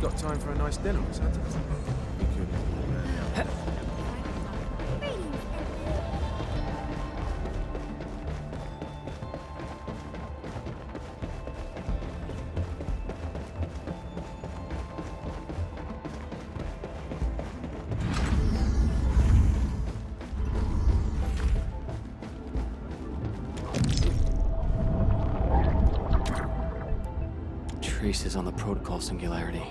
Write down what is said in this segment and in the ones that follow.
got time for a nice dinner or something? You couldn't. Traces on the protocol singularity.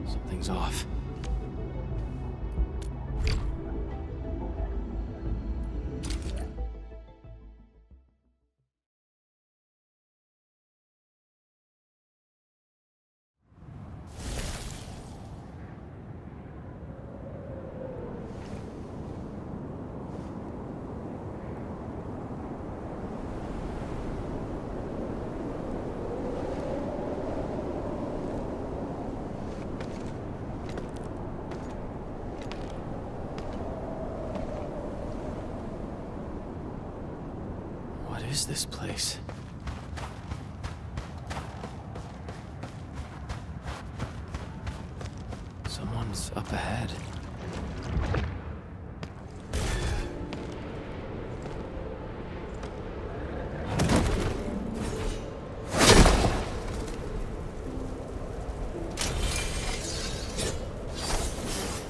Something's off. What is this place? Someone's up ahead.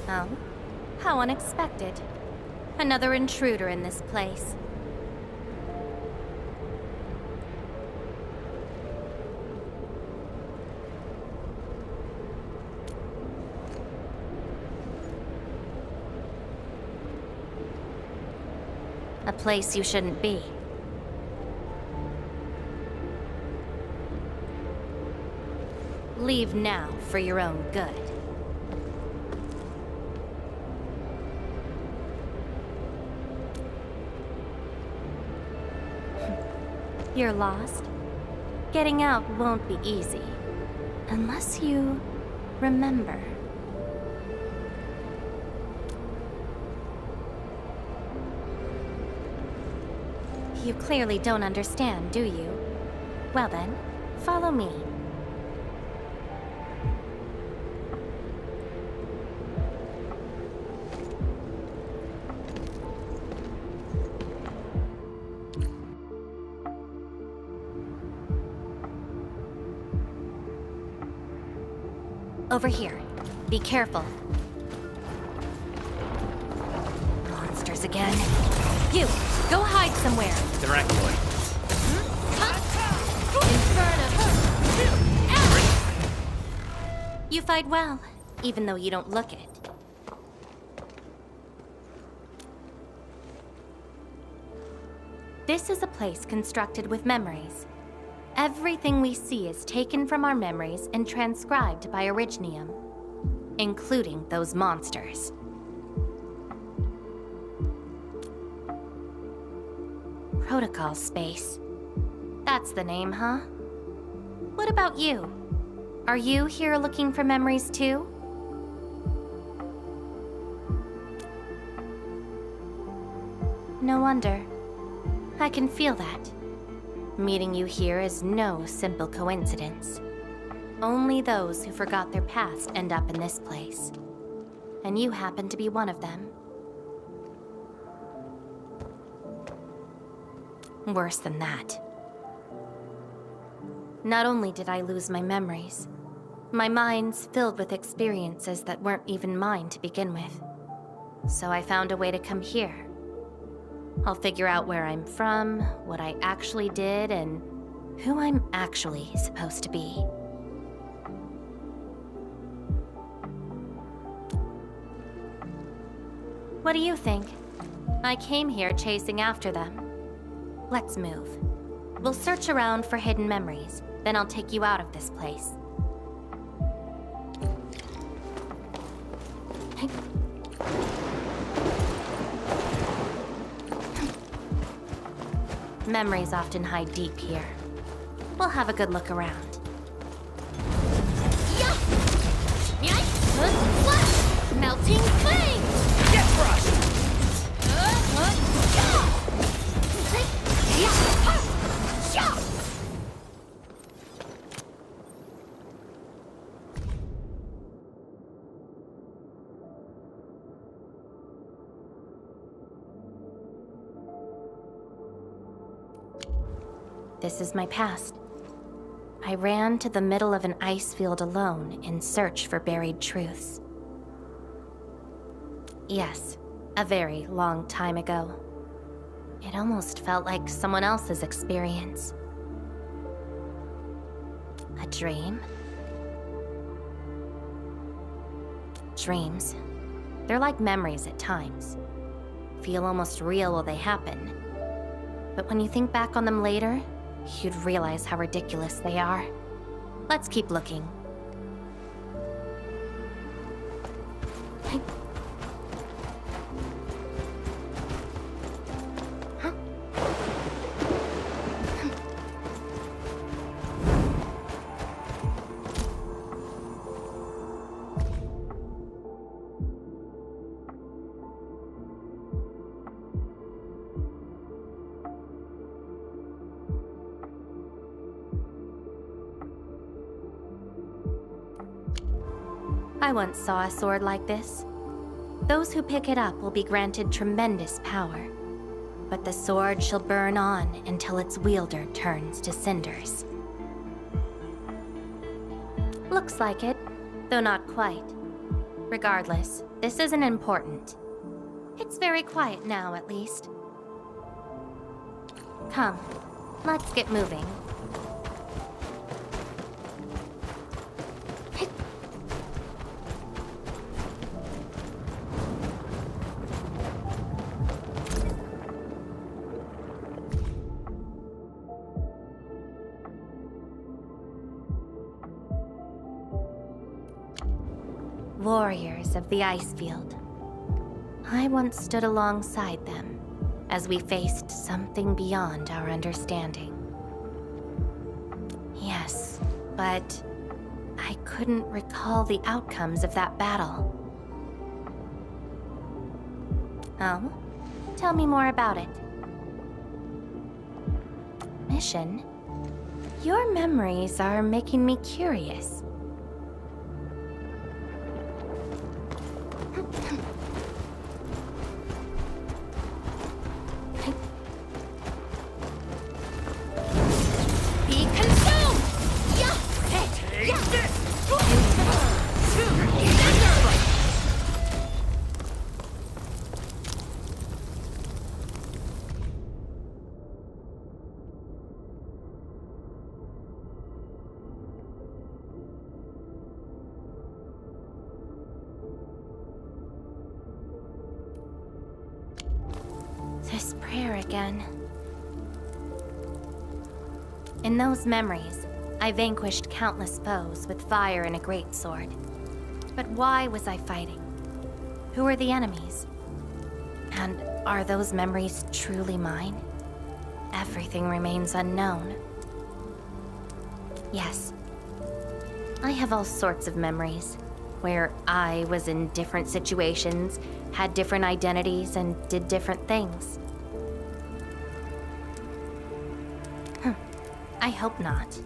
Oh? How unexpected. Another intruder in this place. A place you shouldn't be. Leave now for your own good. You're lost? Getting out won't be easy. Unless you remember. You clearly don't understand, do you? Well then, follow me. Over here. Be careful. Monsters again. You! Go hide somewhere! Directly. Inferno! You fight well, even though you don't look it. This is a place constructed with memories. Everything we see is taken from our memories and transcribed by Originium, including those monsters. Protocol space. That's the name, huh? What about you? Are you here looking for memories too? No wonder. I can feel that. Meeting you here is no simple coincidence. Only those who forgot their past end up in this place. And you happen to be one of them. Worse than that. Not only did I lose my memories, my mind's filled with experiences that weren't even mine to begin with. So I found a way to come here. I'll figure out where I'm from, what I actually did, and who I'm actually supposed to be. What do you think? I came here chasing after them. Let's move. We'll search around for hidden memories, then I'll take you out of this place. Memories often hide deep here. We'll have a good look around. Melting flame! Get crushed! This is my past. I ran to the middle of an ice field alone in search for buried truths. Yes, a very long time ago. It almost felt like someone else's experience. A dream? Dreams. They're like memories at times. Feel almost real while they happen. But when you think back on them later, you'd realize how ridiculous they are. Let's keep looking. I once saw a sword like this. Those who pick it up will be granted tremendous power, but the sword shall burn on until its wielder turns to cinders. Looks like it, though not quite. Regardless, this isn't important. It's very quiet now, at least. Come, let's get moving. Warriors of the Icefield. I once stood alongside them as we faced something beyond our understanding. Yes, but I couldn't recall the outcomes of that battle. Oh? Tell me more about it. Mission? Your memories are making me curious. Be consumed! Yeah! Hey! Yeah! This prayer again. In those memories, I vanquished countless foes with fire and a greatsword. But why was I fighting? Who were the enemies? And are those memories truly mine? Everything remains unknown. Yes, I have all sorts of memories, where I was in different situations, had different identities, and did different things. I hope not.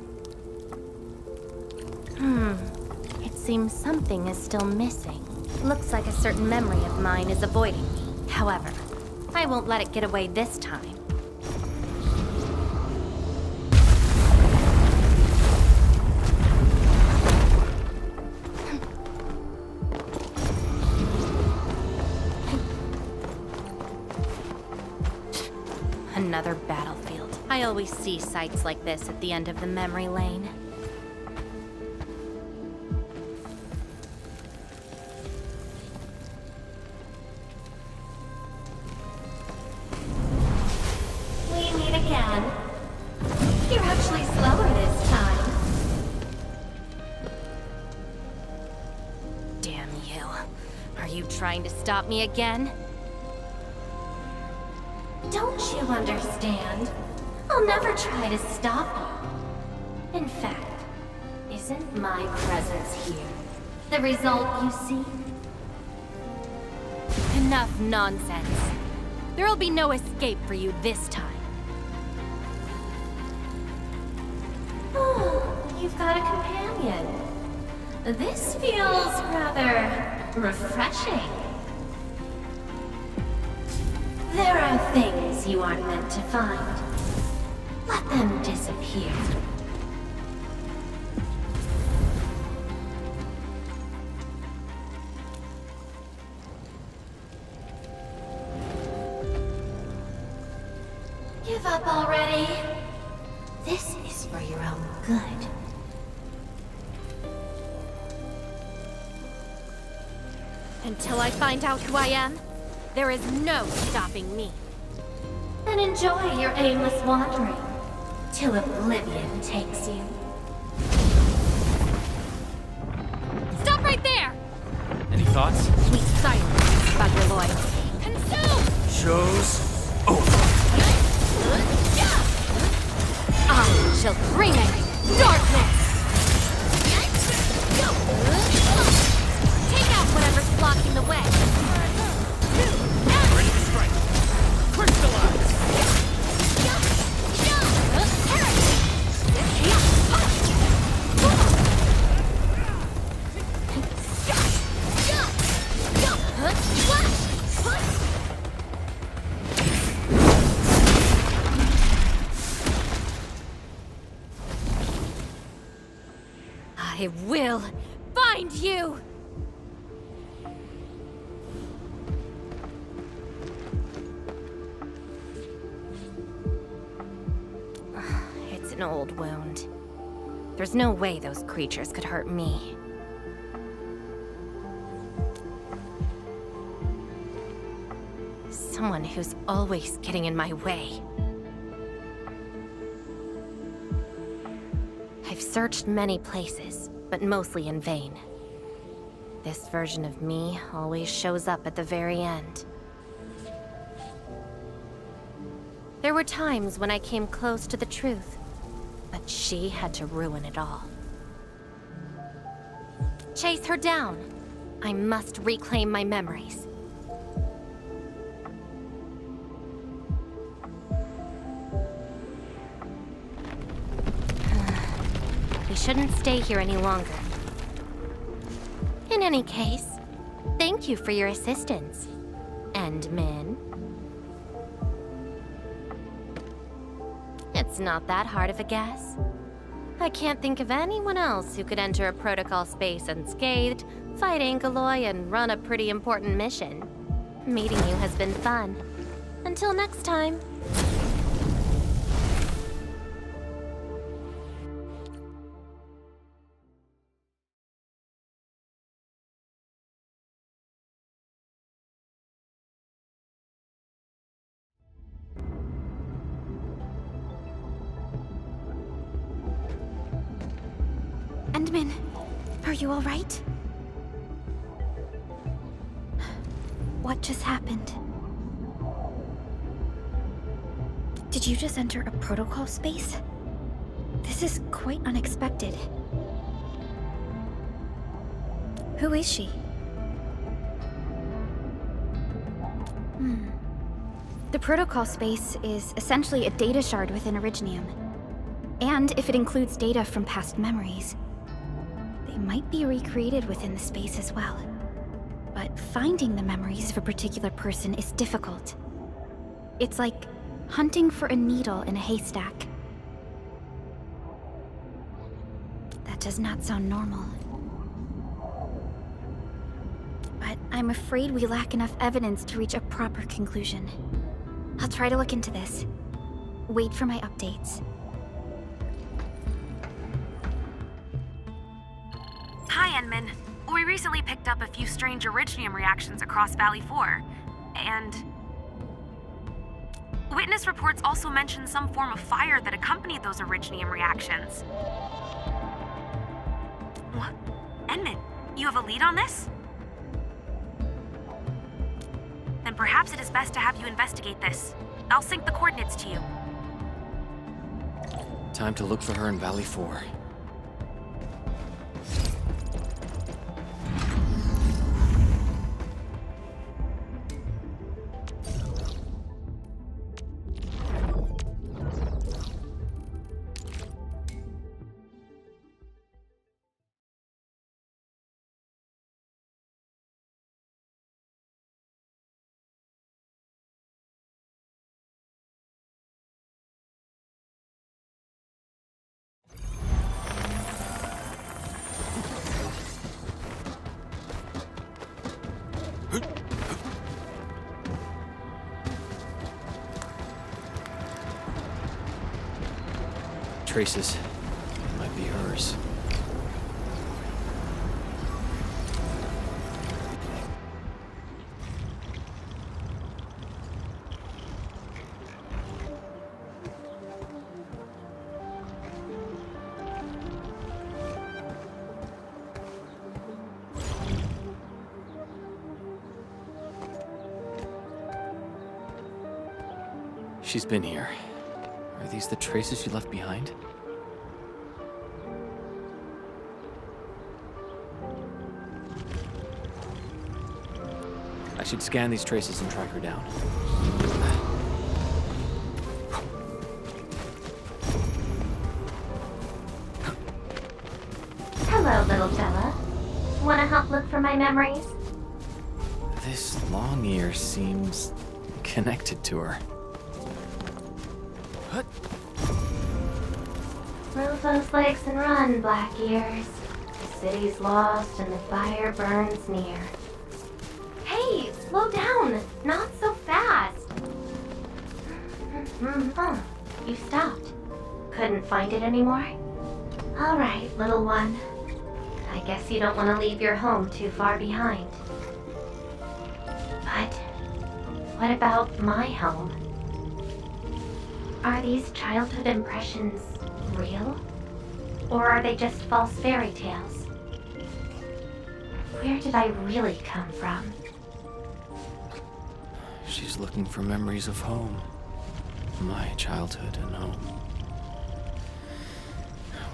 It seems something is still missing. Looks like a certain memory of mine is avoiding me. However, I won't let it get away this time. Another battlefield. I always see sights like this at the end of the memory lane. We meet again. You're actually slower this time. Damn you. Are you trying to stop me again? Don't you understand? I'll never try to stop you. In fact, isn't my presence here the result you seek? Enough nonsense. There'll be no escape for you this time. Oh, you've got a companion. This feels rather refreshing. There are things you aren't meant to find. Let them disappear. Give up already. This is for your own good. Until I find out who I am, there is no stopping me. Then enjoy your aimless wandering, till oblivion takes you. Stop right there! Any thoughts? Sweet silence, Buggerloid. Consume! Show's over. I shall bring it! Darkness! Take out whatever's blocking the way. Ready to strike. Crystallize. I will find you! It's an old wound. There's no way those creatures could hurt me. Someone who's always getting in my way. I've searched many places, but mostly in vain. This version of me always shows up at the very end. There were times when I came close to the truth, but she had to ruin it all. Chase her down. I must reclaim my memories. We shouldn't stay here any longer. In any case, thank you for your assistance, Endmin. It's not that hard of a guess. I can't think of anyone else who could enter a protocol space unscathed, fight Angeloi, and run a pretty important mission. Meeting you has been fun. Until next time. Endmin, are you all right? What just happened? Did you just enter a protocol space? This is quite unexpected. Who is she? The protocol space is essentially a data shard within Originium. And if it includes data from past memories, they might be recreated within the space as well. But finding the memories of a particular person is difficult. It's like hunting for a needle in a haystack. That does not sound normal. But I'm afraid we lack enough evidence to reach a proper conclusion. I'll try to look into this. Wait for my updates. Hi, Enman. We recently picked up a few strange Originium reactions across Valley 4, and... Witness reports also mention some form of fire that accompanied those Originium reactions. What? Enman, you have a lead on this? Then perhaps it is best to have you investigate this. I'll sync the coordinates to you. Time to look for her in Valley 4. traces. It might be hers. She's been here. Are these the traces she left behind? I should scan these traces and track her down. Hello, little fella. Wanna help look for my memories? This long ear seems connected to her. What? Move those legs and run, Black Ears. The city's lost and the fire burns near. Hey, slow down! Not so fast! Oh, you stopped. Couldn't find it anymore? Alright, little one. I guess you don't want to leave your home too far behind. But what about my home? Are these childhood impressions real? Or are they just false fairy tales? Where did I really come from? She's looking for memories of home. My childhood and home.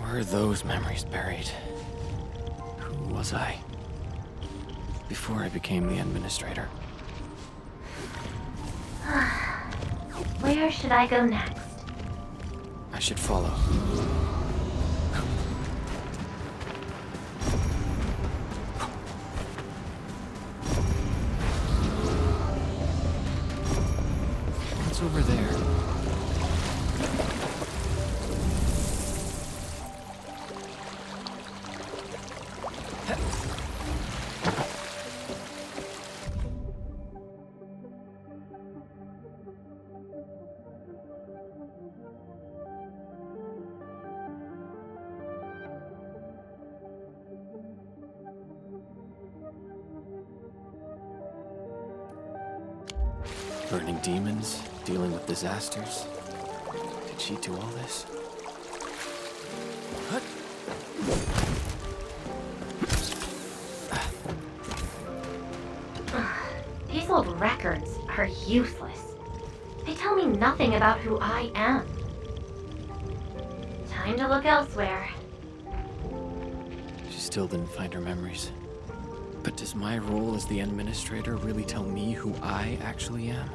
Where are those memories buried? Who was I? Before I became the administrator. Where should I go next? I should follow. What's over there? Burning demons, dealing with disasters. Did she do all this? What? These old records are useless. They tell me nothing about who I am. Time to look elsewhere. She still didn't find her memories. But does my role as the administrator really tell me who I actually am?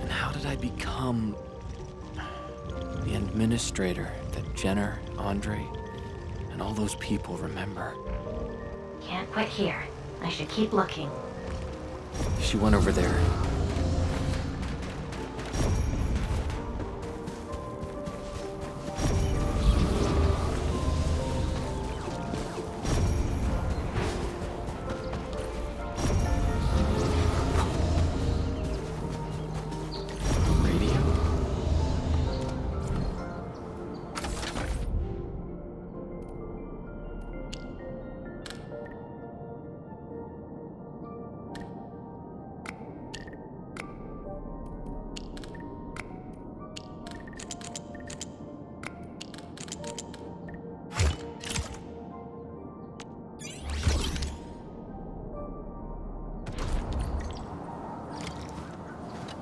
And how did I become the administrator that Jenner, Andre, and all those people remember? Can't quit here. I should keep looking. She went over there.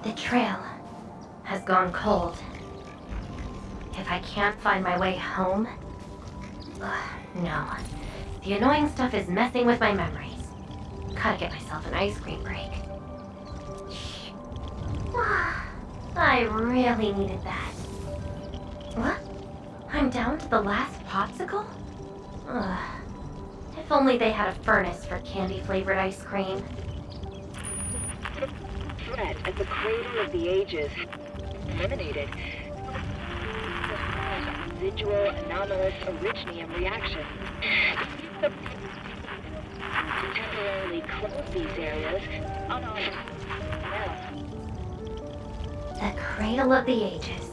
The trail has gone cold. If I can't find my way home... no. The annoying stuff is messing with my memories. Gotta get myself an ice cream break. I really needed that. What? I'm down to the last popsicle? If only they had a furnace for candy-flavored ice cream. Threat at the Cradle of the Ages. Eliminated. Residual anomalous originium reaction. Temporarily close these areas. The Cradle of the Ages.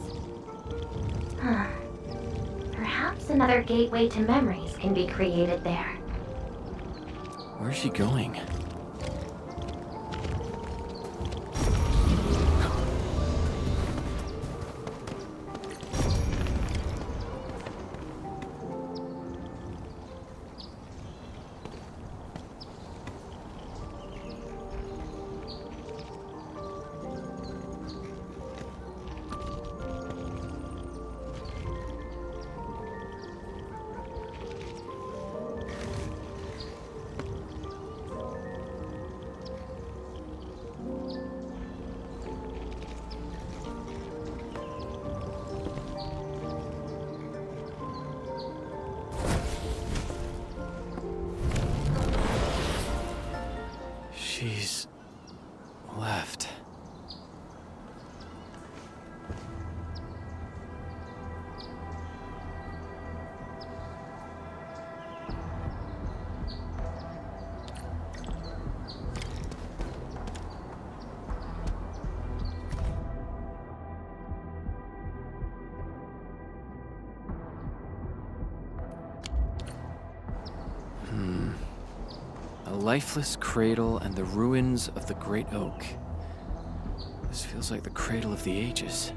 Perhaps another gateway to memories can be created there. Where's she going? She's left. A lifeless cradle and the ruins of the Great Oak. This feels like the cradle of the ages.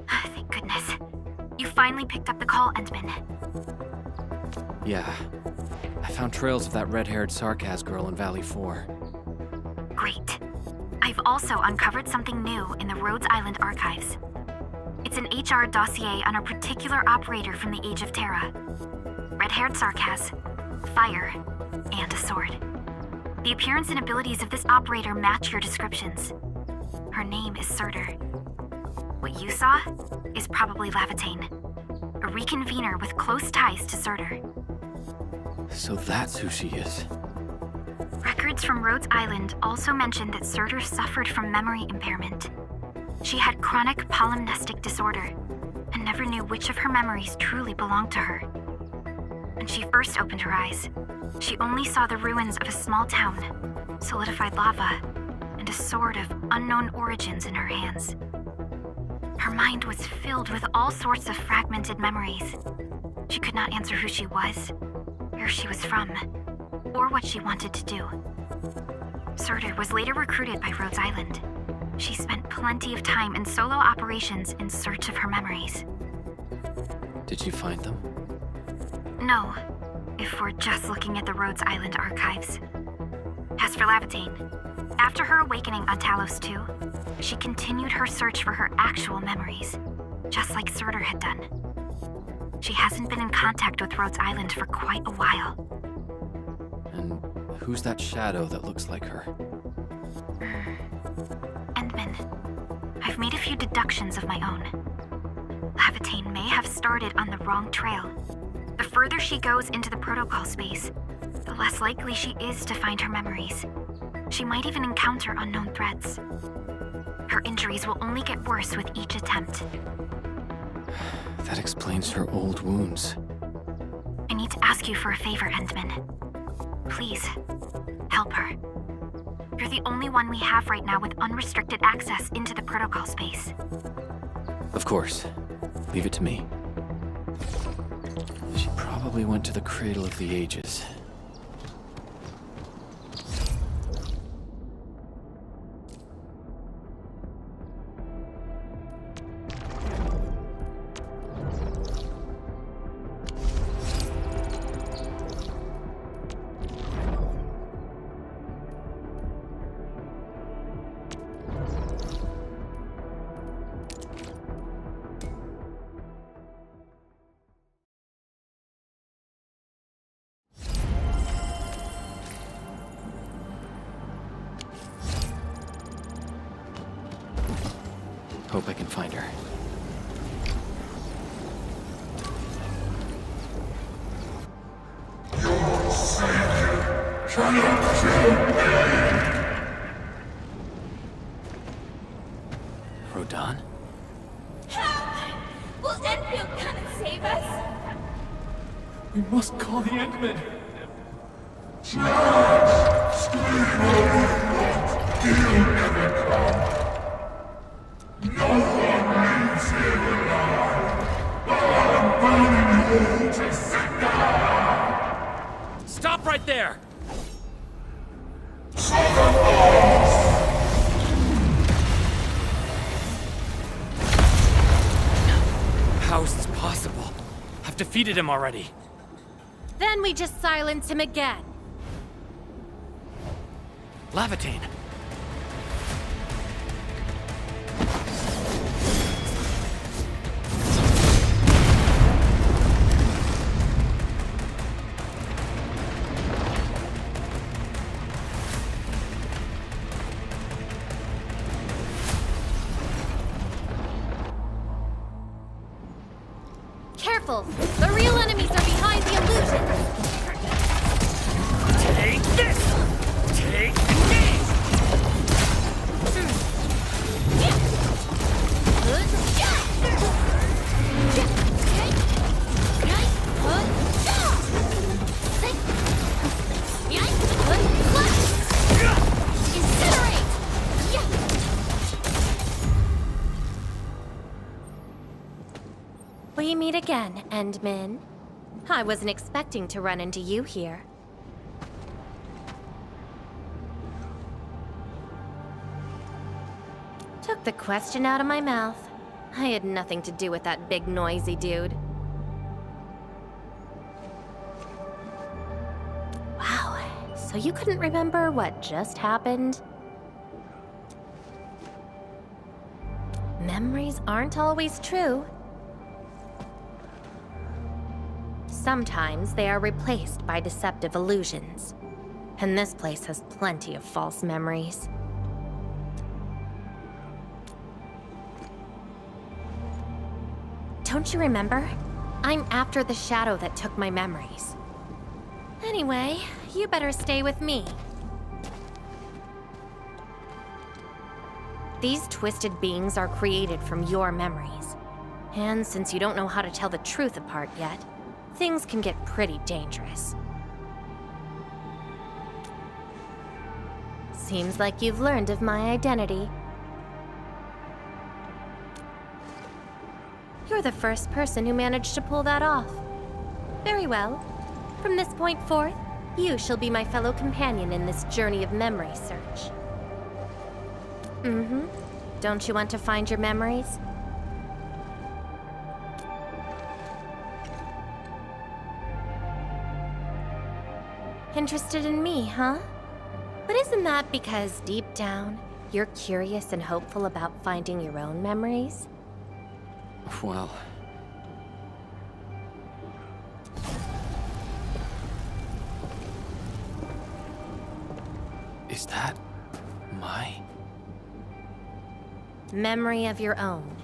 Thank goodness. You finally picked up the call, Endman. Yeah. I found trails of that red-haired Sarkaz girl in Valley 4. Great. I've also uncovered something new in the Rhodes Island archives. It's an HR dossier on a particular operator from the Age of Terra. Red-haired Sarkaz, fire, and a sword. The appearance and abilities of this operator match your descriptions. Her name is Surtur. What you saw is probably Laevatain, a reconvener with close ties to Surtur. So that's who she is. Records from Rhodes Island also mention that Surtur suffered from memory impairment. She had chronic polymnestic disorder and never knew which of her memories truly belonged to her. When she first opened her eyes, she only saw the ruins of a small town, solidified lava, and a sword of unknown origins in her hands. Her mind was filled with all sorts of fragmented memories. She could not answer who she was, where she was from, or what she wanted to do. Surtur was later recruited by Rhodes Island. She spent plenty of time in solo operations in search of her memories. Did you find them? No, if we're just looking at the Rhodes Island archives. As for Laevatain, after her awakening on Talos 2, she continued her search for her actual memories, just like Surtur had done. She hasn't been in contact with Rhodes Island for quite a while. And who's that shadow that looks like her? Endman, I've made a few deductions of my own. Laevatain may have started on the wrong trail. The further she goes into the protocol space, the less likely she is to find her memories. She might even encounter unknown threats. Her injuries will only get worse with each attempt. That explains her old wounds. I need to ask you for a favor, Endman. Please, help her. You're the only one we have right now with unrestricted access into the protocol space. Of course. Leave it to me. She probably went to the Cradle of the Ages. Hope I can find her. Rodan? Will Endfield come and save us? We must call the Endmen. Stop right there! How is this possible? I've defeated him already. Then we just silence him again. Laevatain! Careful! The real enemies are behind the illusion! Take this! Take this! We meet again, Endmin. I wasn't expecting to run into you here. Took the question out of my mouth. I had nothing to do with that big noisy dude. Wow, so you couldn't remember what just happened? Memories aren't always true. Sometimes they are replaced by deceptive illusions. And this place has plenty of false memories. Don't you remember? I'm after the shadow that took my memories. Anyway, you better stay with me. These twisted beings are created from your memories. And since you don't know how to tell the truth apart yet, things can get pretty dangerous. Seems like you've learned of my identity. You're the first person who managed to pull that off. Very well. From this point forth, you shall be my fellow companion in this journey of memory search. Don't you want to find your memories? Interested in me, huh? But isn't that because deep down, you're curious and hopeful about finding your own memories? Well... Is that... my... memory of your own?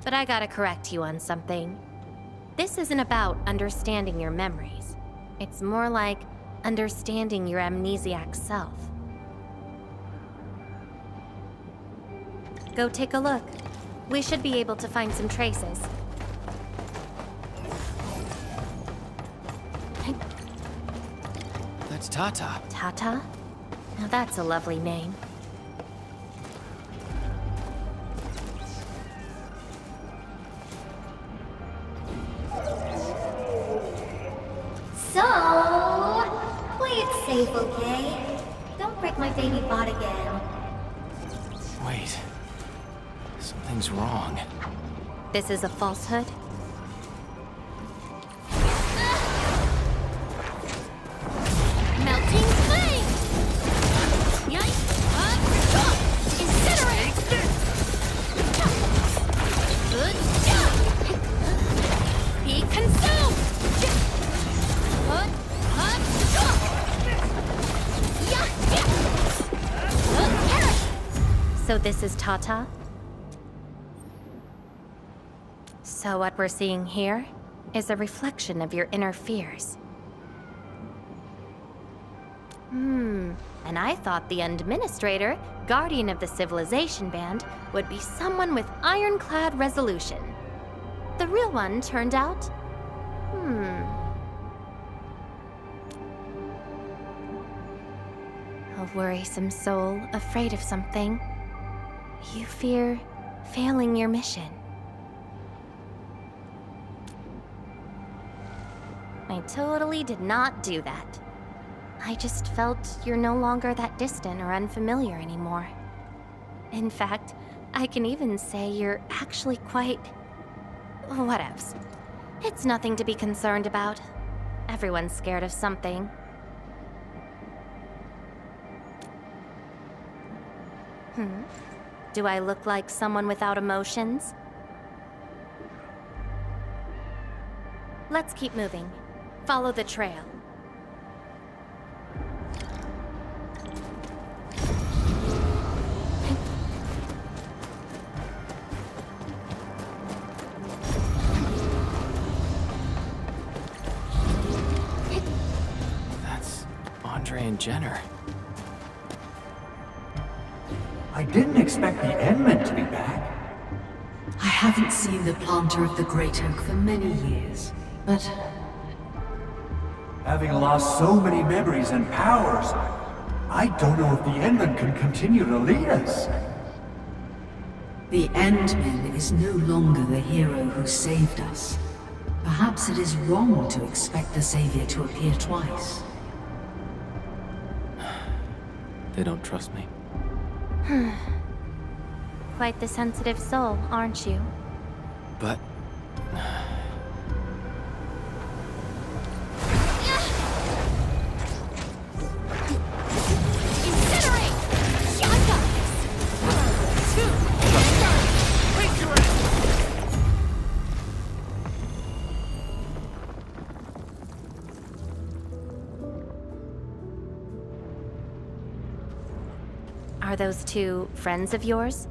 But I gotta correct you on something. This isn't about understanding your memories. It's more like understanding your amnesiac self. Go take a look. We should be able to find some traces. That's Tata. Tata? Now that's a lovely name. So, play it safe, okay? Don't break my baby bot again. Wait. Something's wrong. This is a falsehood? Melting flame! Yikes! Incinerate! Good job! Be consumed! So this is Tata? So what we're seeing here is a reflection of your inner fears. And I thought the Administrator, Guardian of the Civilization Band, would be someone with ironclad resolution. The real one turned out... A worrisome soul afraid of something. You fear failing your mission. I totally did not do that. I just felt you're no longer that distant or unfamiliar anymore. In fact, I can even say you're actually quite... whatevs. It's nothing to be concerned about. Everyone's scared of something. Do I look like someone without emotions? Let's keep moving. Follow the trail. That's Andre and Jenner. I didn't expect the Endmen to be back. I haven't seen the planter of the Great Oak for many years, but Having lost so many memories and powers, I don't know if the Endmen can continue to lead us. the Endman is no longer the hero who saved us. Perhaps it is wrong to expect the Savior to appear twice. They don't trust me. Quite the sensitive soul, aren't you? But... Are those two friends of yours?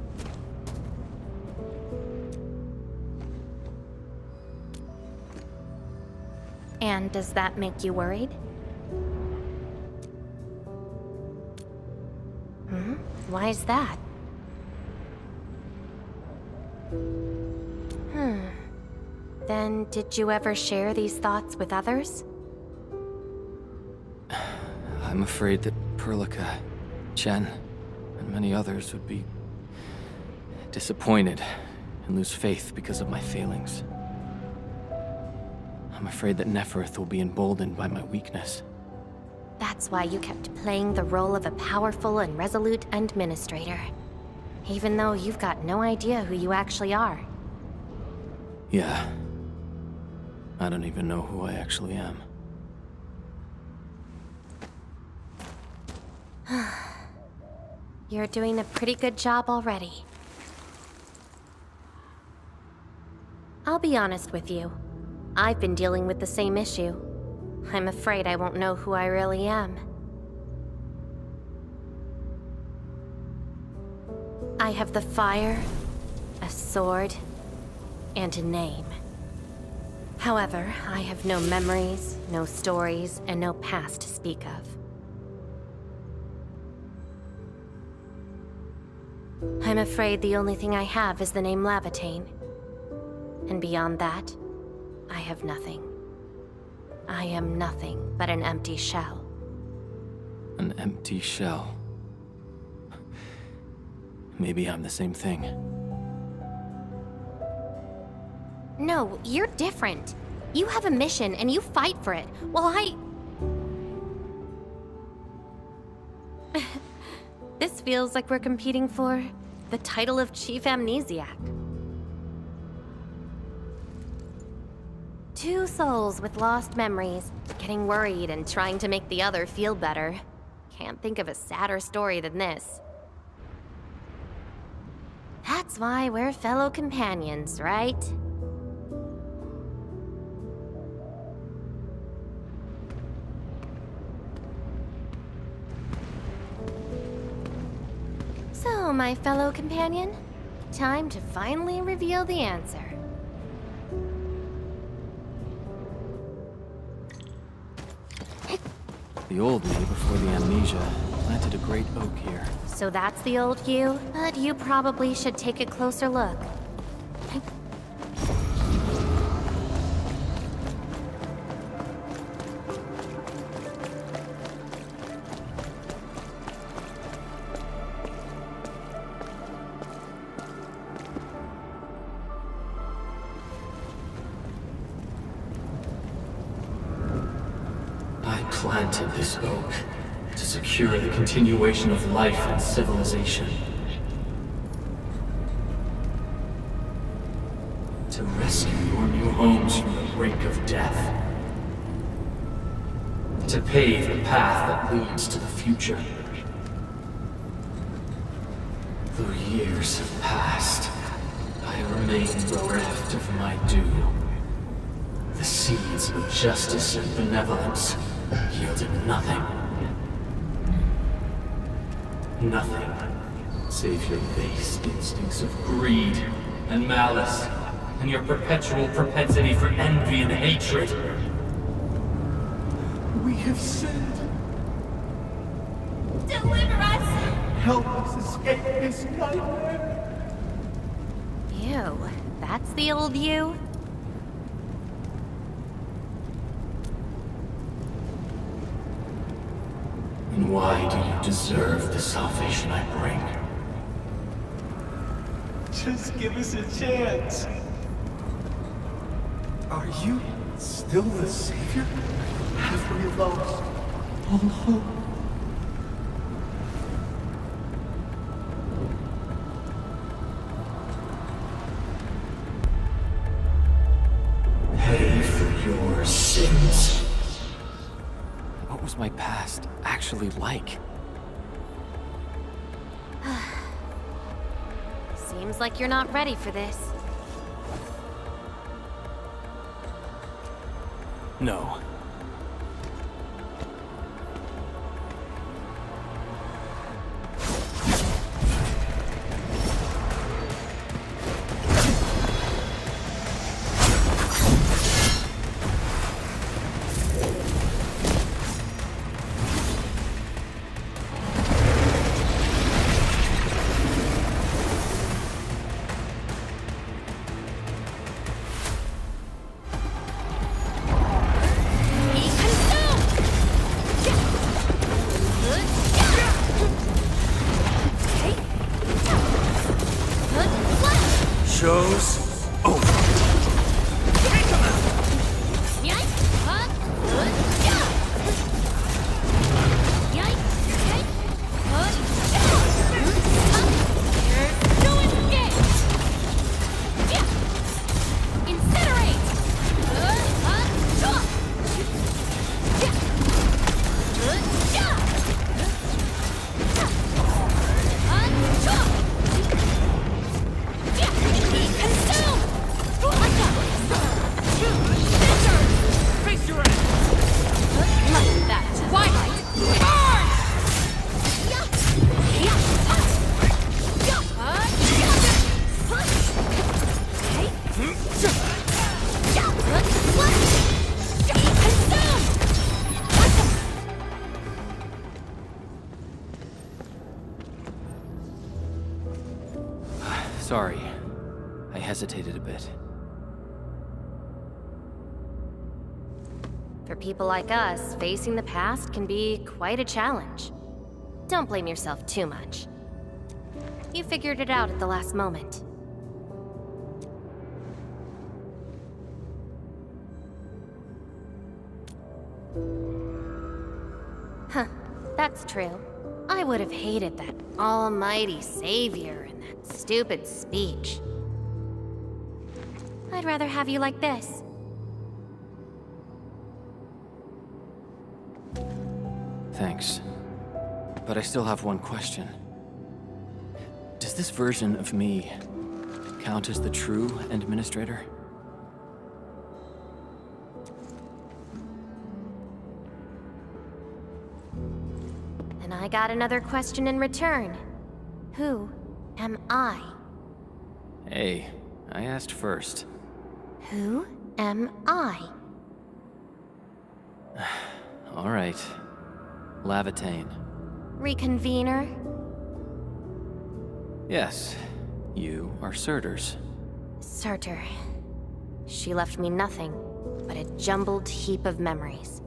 And does that make you worried? Why is that? Then did you ever share these thoughts with others? I'm afraid that Perlica, Chen, and many others would be disappointed and lose faith because of my failings. I'm afraid that Neferth will be emboldened by my weakness. That's why you kept playing the role of a powerful and resolute administrator. Even though you've got no idea who you actually are. Yeah. I don't even know who I actually am. You're doing a pretty good job already. I'll be honest with you. I've been dealing with the same issue. I'm afraid I won't know who I really am. I have the fire, a sword, and a name. However, I have no memories, no stories, and no past to speak of. I'm afraid the only thing I have is the name Laevatain. And beyond that, I have nothing. I am nothing but an empty shell. An empty shell. Maybe I'm the same thing. No, you're different. You have a mission and you fight for it, while This feels like we're competing for the title of Chief Amnesiac. Two souls with lost memories, getting worried and trying to make the other feel better. Can't think of a sadder story than this. That's why we're fellow companions, right? So, my fellow companion, time to finally reveal the answer. The old me before the amnesia planted a great oak here. So that's the old you? But you probably should take a closer look. planted this oak to secure the continuation of life and civilization. To rescue your new homes from the brink of death. To pave the path that leads to the future. Though years have passed, I remain bereft of my due. The seeds of justice and benevolence yielded nothing. Nothing save your base instincts of greed and malice, and your perpetual propensity for envy and hatred. We have sinned. Deliver us! Help us escape this nightmare. Ew, that's the old you? And why do you deserve the salvation I bring? Just give us a chance. Are you still the savior? Have we lost all hope? Pay for your sins. What was my past actually like? Seems like you're not ready for this. No. Show's over. Sorry. I hesitated a bit. For people like us, facing the past can be quite a challenge. Don't blame yourself too much. You figured it out at the last moment. Huh, that's true. I would have hated that almighty savior and that stupid speech. I'd rather have you like this. Thanks. But I still have one question. Does this version of me count as the true Administrator? And I got another question in return. Who am I? Hey, I asked first. Who am I? All right. Laevatain. Reconvener? Yes, you are Surtur's. Surtur. She left me nothing but a jumbled heap of memories.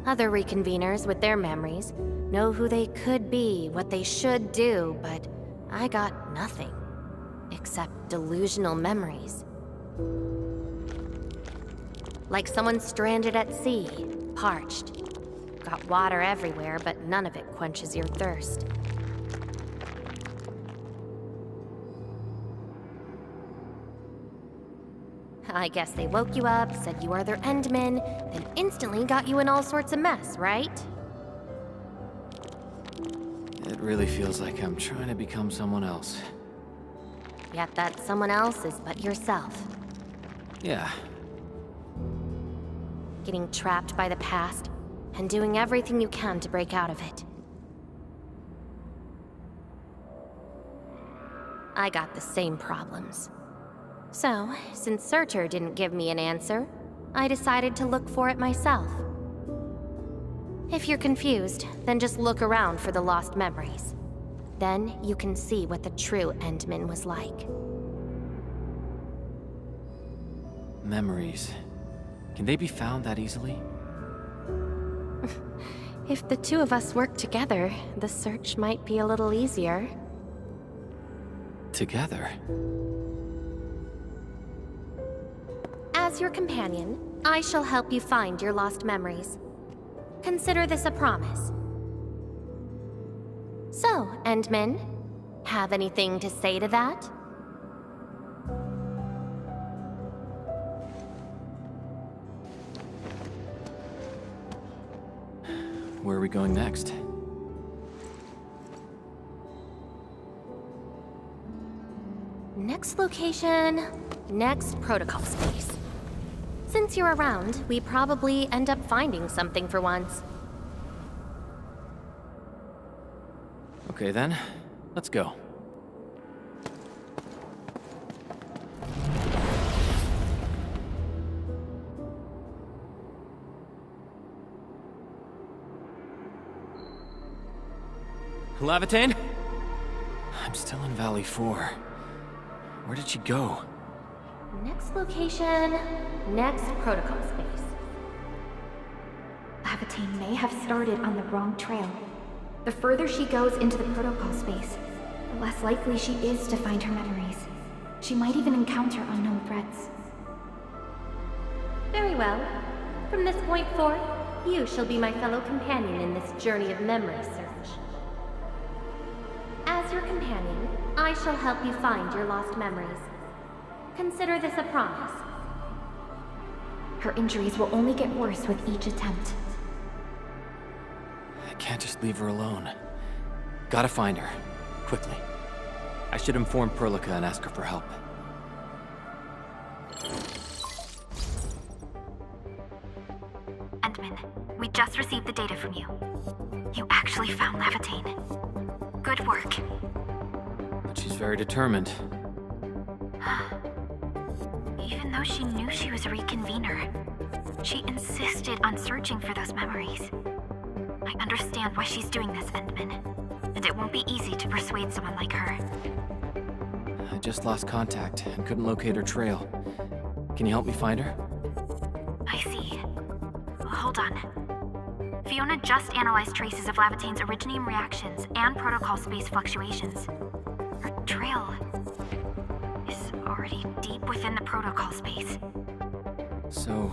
Other reconveners with their memories know who they could be, what they should do, but I got nothing except delusional memories. like someone stranded at sea, parched. Got water everywhere, but none of it quenches your thirst. I guess they woke you up, said you are their Endmen, then instantly got you in all sorts of mess, right? It really feels like I'm trying to become someone else. Yet that someone else is but yourself. Yeah. Getting trapped by the past, and doing everything you can to break out of it. I got the same problems. So, since Searcher didn't give me an answer, I decided to look for it myself. If you're confused, then just look around for the lost memories. Then you can see what the true Endman was like. Memories. Can they be found that easily? If the two of us work together, the search might be a little easier. Together? As your companion, I shall help you find your lost memories. Consider this a promise. So, Endmen, have anything to say to that? Where are we going next? Next location, next protocol space. Since you're around, we probably end up finding something for once. Okay then, let's go. Laevatain? I'm still in Valley 4. Where did she go? Next location, next protocol space. Laevatain may have started on the wrong trail. The further she goes into the protocol space, the less likely she is to find her memories. She might even encounter unknown threats. Very well. From this point forth, you shall be my fellow companion in this journey of memory search. As your companion, I shall help you find your lost memories. Consider this a promise. Her injuries will only get worse with each attempt. I can't just leave her alone. Gotta find her. Quickly. I should inform Perlica and ask her for help. Endman, we just received the data from you. You actually found Laevatain. Good work. But she's very determined. Even though she knew she was a reconvener, she insisted on searching for those memories. I understand why she's doing this, Endman, and it won't be easy to persuade someone like her. I just lost contact and couldn't locate her trail. Can you help me find her? I see. Hold on. Fiona just analyzed traces of Laevatain's originium reactions and protocol space fluctuations. Her trail is already deep within the protocol space. So,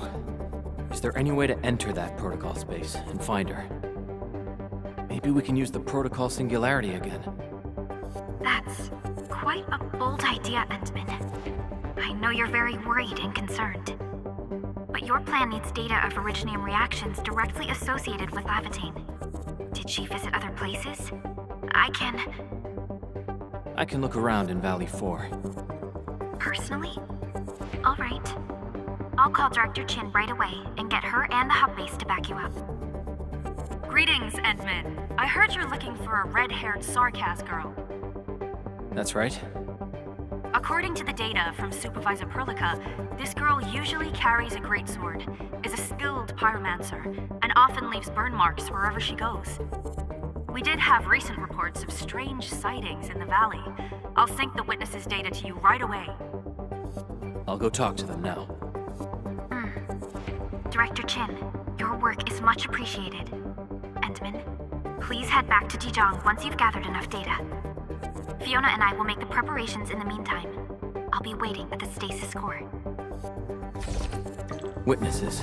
is there any way to enter that protocol space and find her? Maybe we can use the protocol singularity again. That's quite a bold idea, Endman. I know you're very worried and concerned. But your plan needs data of originium reactions directly associated with Laevatain. Did she visit other places? I can look around in Valley 4. Personally? All right. I'll call Director Chin right away and get her and the hub base to back you up. Greetings, Endman. I heard you're looking for a red-haired Sarkaz girl. That's right. According to the data from Supervisor Perlica, this girl usually carries a greatsword, is a skilled pyromancer, and often leaves burn marks wherever she goes. We did have recent reports of strange sightings in the valley. I'll sync the witnesses' data to you right away. I'll go talk to them now. Director Chin, your work is much appreciated. Endman, please head back to Dijong once you've gathered enough data. Fiona and I will make the preparations in the meantime. I'll be waiting at the stasis core. Witnesses.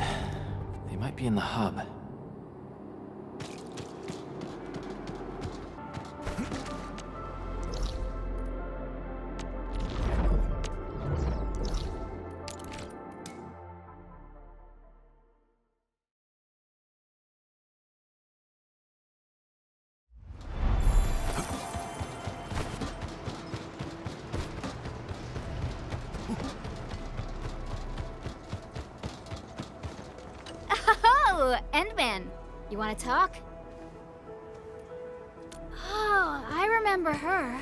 They might be in the hub. Oh, Endman. You want to talk? Oh, I remember her.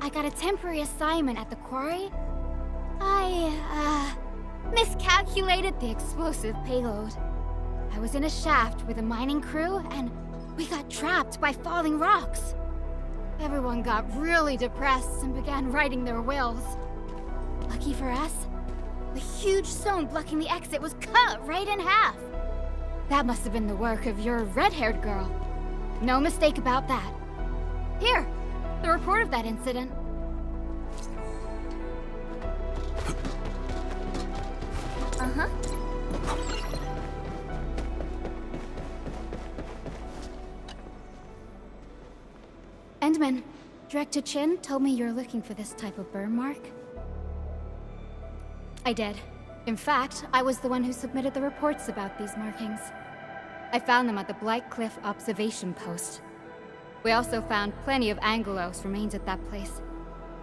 I got a temporary assignment at the quarry. I, miscalculated the explosive payload. I was in a shaft with a mining crew, and we got trapped by falling rocks. Everyone got really depressed and began writing their wills. Lucky for us, the huge stone blocking the exit was cut right in half. That must have been the work of your red-haired girl. No mistake about that. Here, the report of that incident. Uh-huh. Endman, Director Chin told me you're looking for this type of burn mark. I did. In fact, I was the one who submitted the reports about these markings. I found them at the Blight Cliff observation post. We also found plenty of Angelos remains at that place.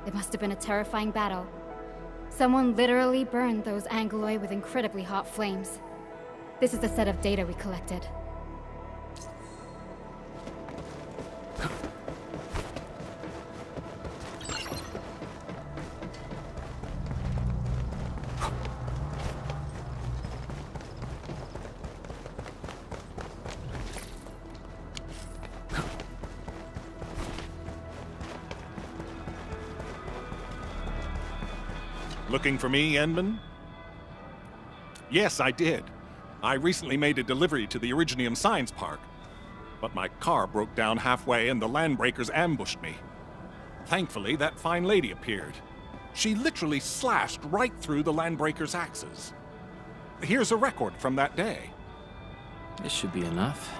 It must have been a terrifying battle. Someone literally burned those Angeloi with incredibly hot flames. This is the set of data we collected. Looking for me, Endman? Yes, I did. I recently made a delivery to the Originium Science Park, but my car broke down halfway and the landbreakers ambushed me. Thankfully, that fine lady appeared. She literally slashed right through the landbreakers' axes. Here's a record from that day. This should be enough.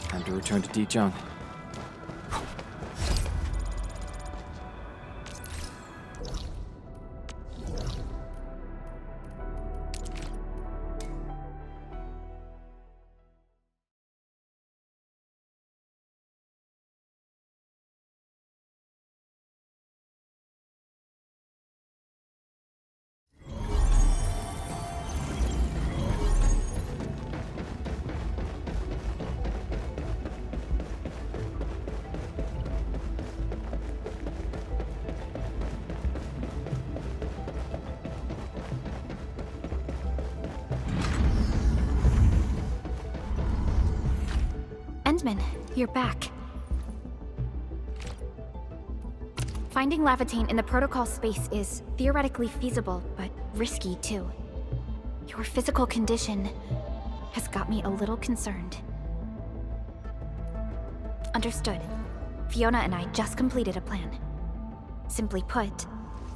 Time to return to Dichung. Endman, you're back. Finding Laevatain in the protocol space is theoretically feasible, but risky too. Your physical condition has got me a little concerned. Understood. Fiona and I just completed a plan. Simply put,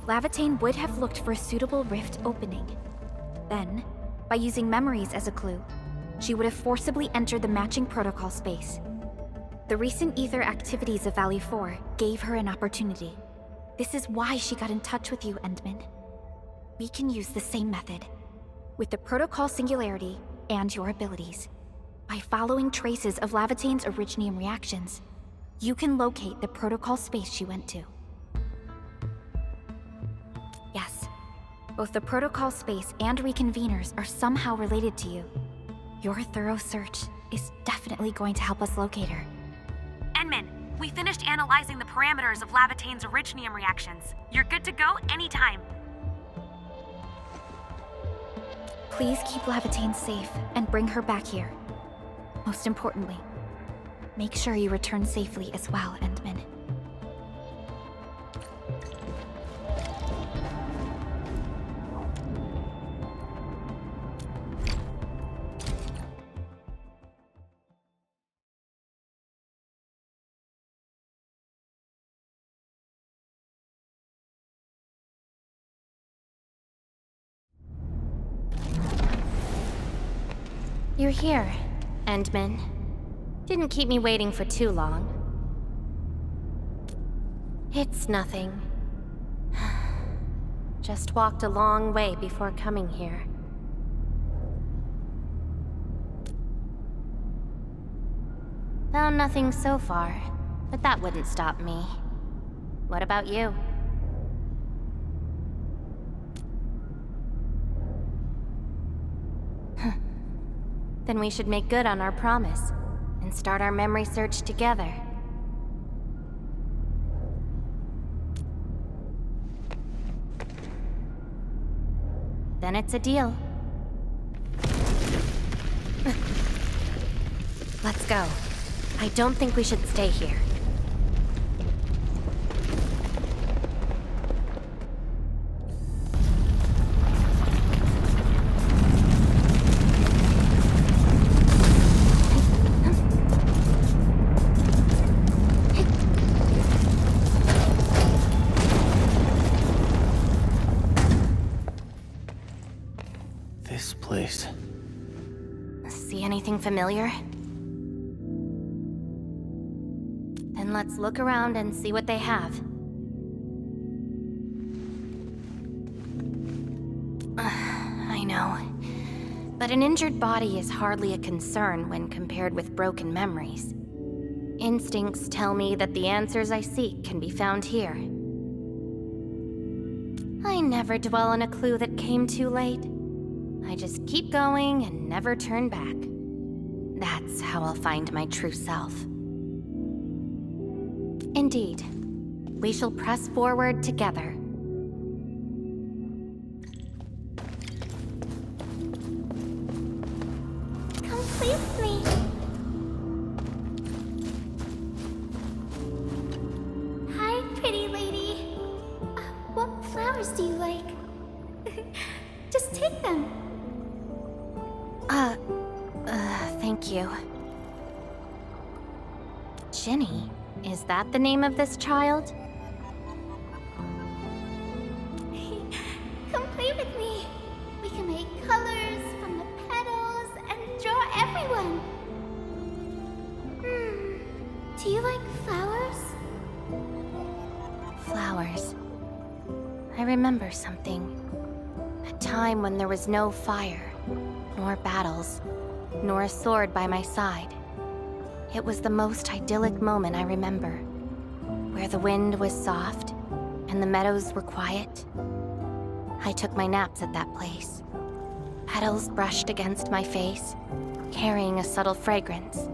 Laevatain would have looked for a suitable rift opening. Then, by using memories as a clue, she would have forcibly entered the matching protocol space. The recent ether activities of Valley 4 gave her an opportunity. This is why she got in touch with you, Endman. We can use the same method, with the protocol singularity and your abilities. By following traces of Laevatain's Originium reactions, you can locate the protocol space she went to. Yes, both the protocol space and reconveners are somehow related to you. Your thorough search is definitely going to help us locate her. Endman, we finished analyzing the parameters of Laevatain's Originium reactions. You're good to go anytime. Please keep Laevatain safe and bring her back here. Most importantly, make sure you return safely as well, Endman. You're here, Endman. Didn't keep me waiting for too long. It's nothing. Just walked a long way before coming here. Found nothing so far, but that wouldn't stop me. What about you? Then we should make good on our promise and start our memory search together. Then it's a deal. Let's go. I don't think we should stay here. This place. See anything familiar? Then let's look around and see what they have. I know. But an injured body is hardly a concern when compared with broken memories. Instincts tell me that the answers I seek can be found here. I never dwell on a clue that came too late. I just keep going and never turn back. That's how I'll find my true self. Indeed, we shall press forward together. Come play with me. Hi, pretty lady. What flowers do you like? Just take them. Thank you. Ginny, is that the name of this child? Come play with me. We can make colors from the petals and draw everyone. Do you like flowers? Flowers. I remember something. A time when there was no fire, nor battles, nor a sword by my side. It was the most idyllic moment I remember, where the wind was soft and the meadows were quiet. I took my naps at that place. Petals brushed against my face, carrying a subtle fragrance.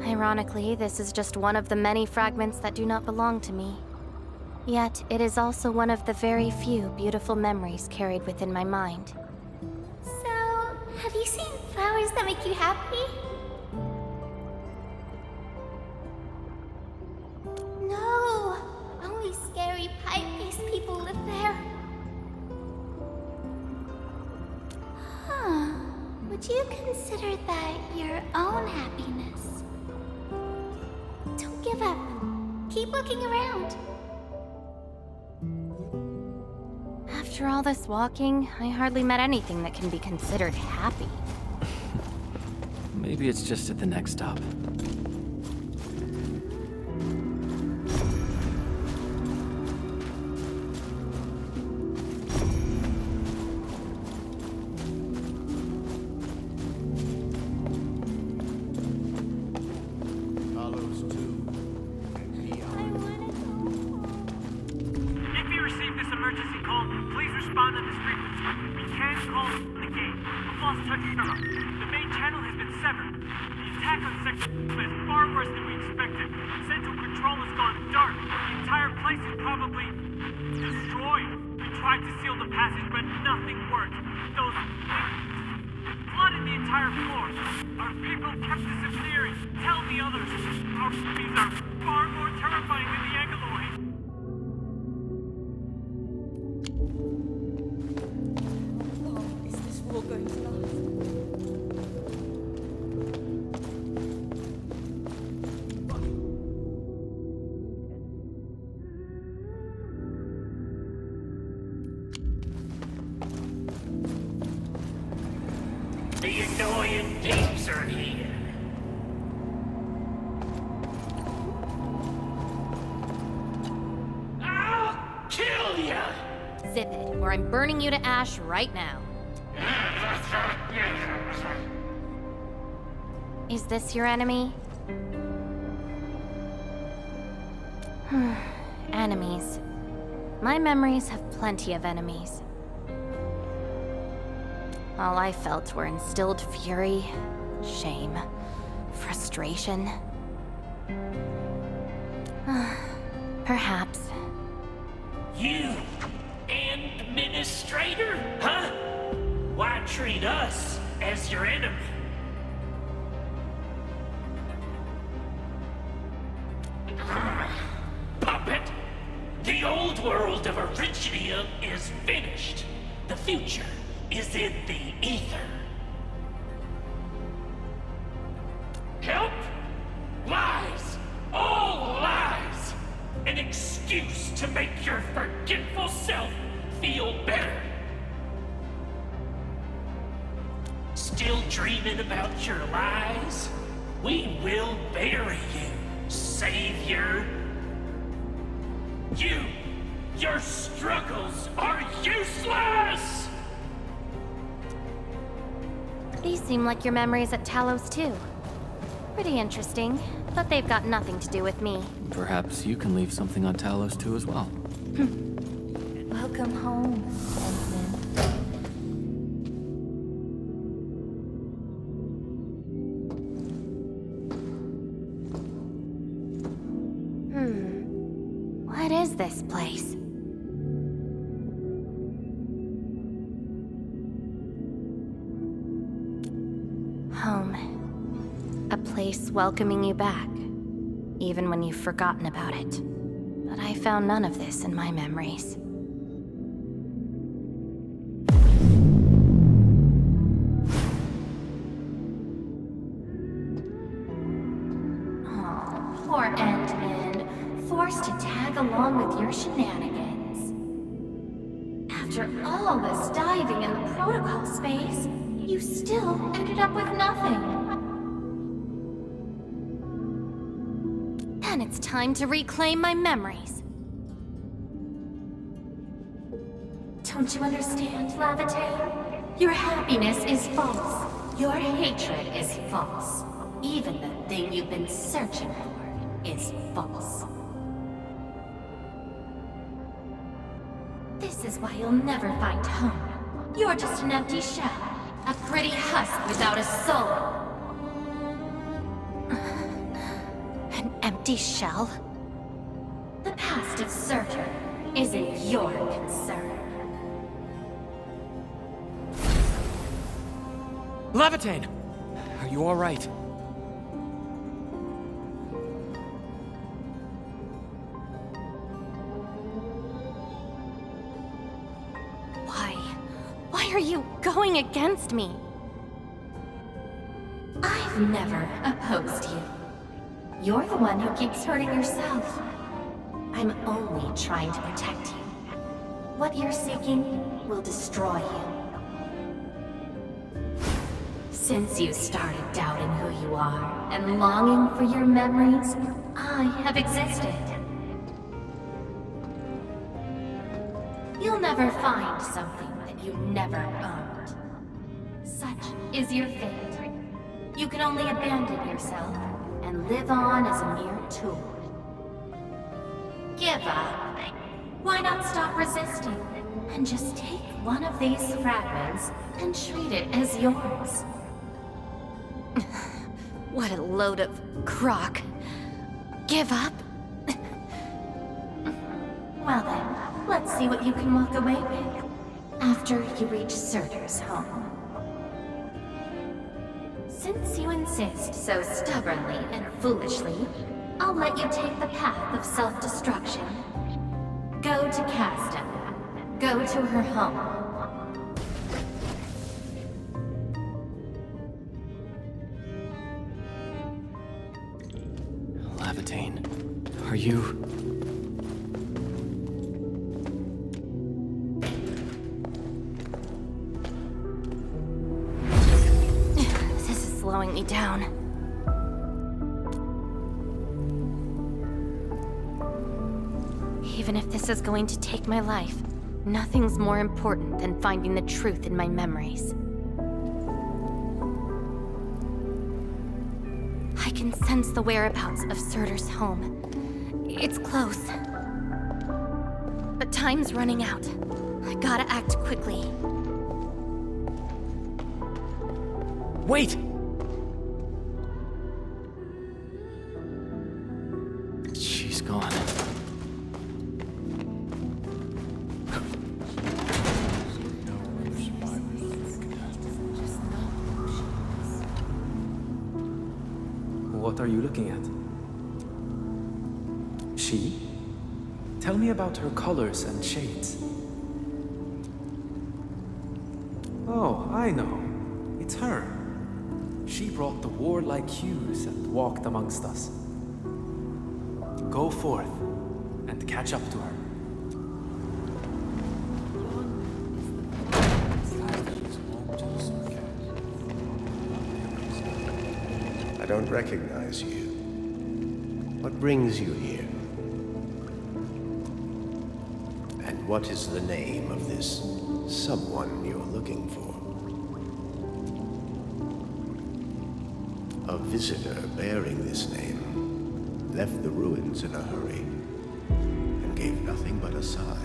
Ironically, this is just one of the many fragments that do not belong to me. Yet, it is also one of the very few beautiful memories carried within my mind. So, have you seen flowers that make you happy? No, only scary pipe-faced people live there. Huh. Would you consider that your own happiness? Don't give up. Keep looking around. After all this walking, I hardly met anything that can be considered happy. Maybe it's just at the next stop. or I'm burning you to ash right now. Is this your enemy? Enemies. My memories have plenty of enemies. All I felt were instilled fury, shame, frustration. Perhaps. You, administrator, huh? Why treat us as your enemy? Puppet, the old world of Originium is finished. The future is in the ether. Help? Lies. All lies. An excuse to make your forgetful self feel better. Still dreaming about your lies? We will bury you, Savior. Your struggles are useless! These seem like your memories at Talos too. Pretty interesting, but they've got nothing to do with me. Perhaps you can leave something on Talos too as well. Welcome home, Ensign. What is this place? Home. A place welcoming you back, even when you've forgotten about it. But I found none of this in my memories. Oh, poor Endfield. Forced to tag along with your shenanigans. After all this diving in the protocol space, you still ended up with nothing. And it's time to reclaim my memories. Don't you understand, Laevatain? Your happiness is false. Your hatred is false. Even the thing you've been searching for is false. This is why you'll never find home. You're just an empty shell. A pretty husk without a soul. An empty shell? The past of Surtur isn't your concern. Laevatain! Are you alright? Why are you going against me? I've never opposed you. You're the one who keeps hurting yourself. I'm only trying to protect you. What you're seeking will destroy you. Since you started doubting who you are and longing for your memories, I have existed. You'll never find something that you never owned. Such is your fate. You can only abandon yourself and live on as a mere tool. Give up. Why not stop resisting and just take one of these fragments and treat it as yours? What a load of crock. Give up? Well then, let's see what you can walk away with after you reach Surtur's home. Since you insist so stubbornly and foolishly, I'll let you take the path of self-destruction. Go to Caston. Go to her home. Laevatain, are you... This is slowing me down. Even if this is going to take my life, Nothing's more important than finding the truth in my memories. I can sense the whereabouts of Surtur's home. It's close. But time's running out. I gotta act quickly. Wait! She's gone. What are you looking at? She? Tell me about her colors and shades. Oh, I know. It's her. She brought the warlike hues and walked amongst us. Go forth and catch up to her. I don't recognize you. What brings you here? And what is the name of this someone you're looking for? A visitor bearing this name left the ruins in a hurry and gave nothing but a sigh.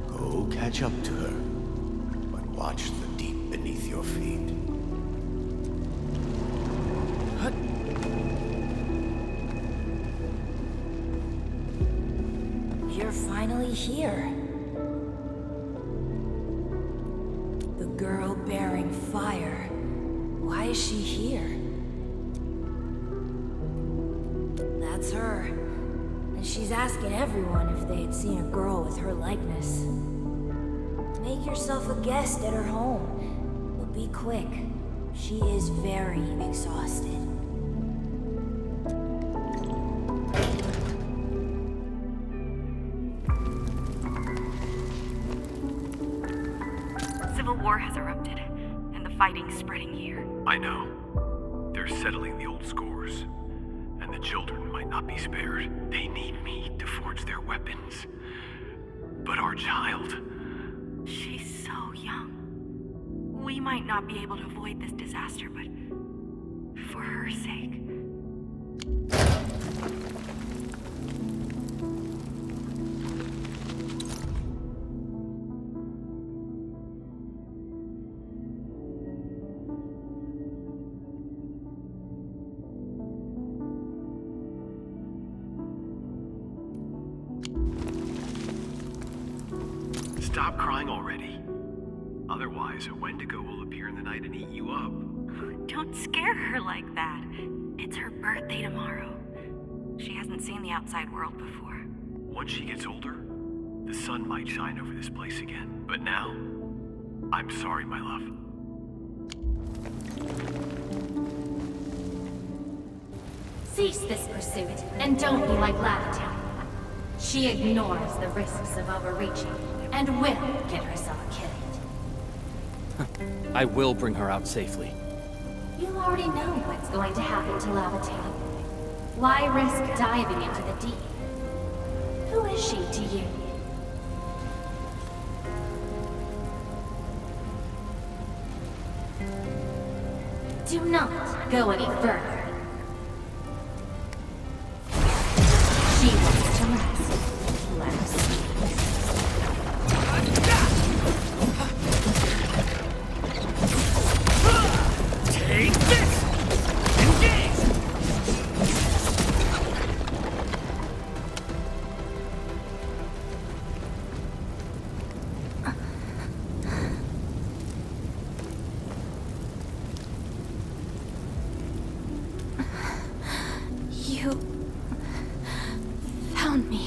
Go catch up to her, but watch the deep beneath your feet. You're finally here. The girl bearing fire. Why is she here? That's her. And she's asking everyone if they had seen a girl with her likeness. Make yourself a guest at her home. But be quick. She is very exhausted. Civil war has erupted, and the fighting's spreading here. I know. They're settling the old scores, and the children might not be spared. They need me to forge their weapons. But our child... She's so young. We might not be able to avoid this disaster, but for her sake... Stop crying already. Otherwise, a Wendigo will appear in the night and eat you up. Don't scare her like that. It's her birthday tomorrow. She hasn't seen the outside world before. Once she gets older, the sun might shine over this place again. But now, I'm sorry, my love. Cease this pursuit, and don't be like Laevatain. She ignores the risks of overreaching, and will get herself killed. I will bring her out safely. You already know what's going to happen to Laevatain. Why risk diving into the deep? Who is she to you? Do not go any further. She wants to rest. Let us see. Take this! Engage! You found me.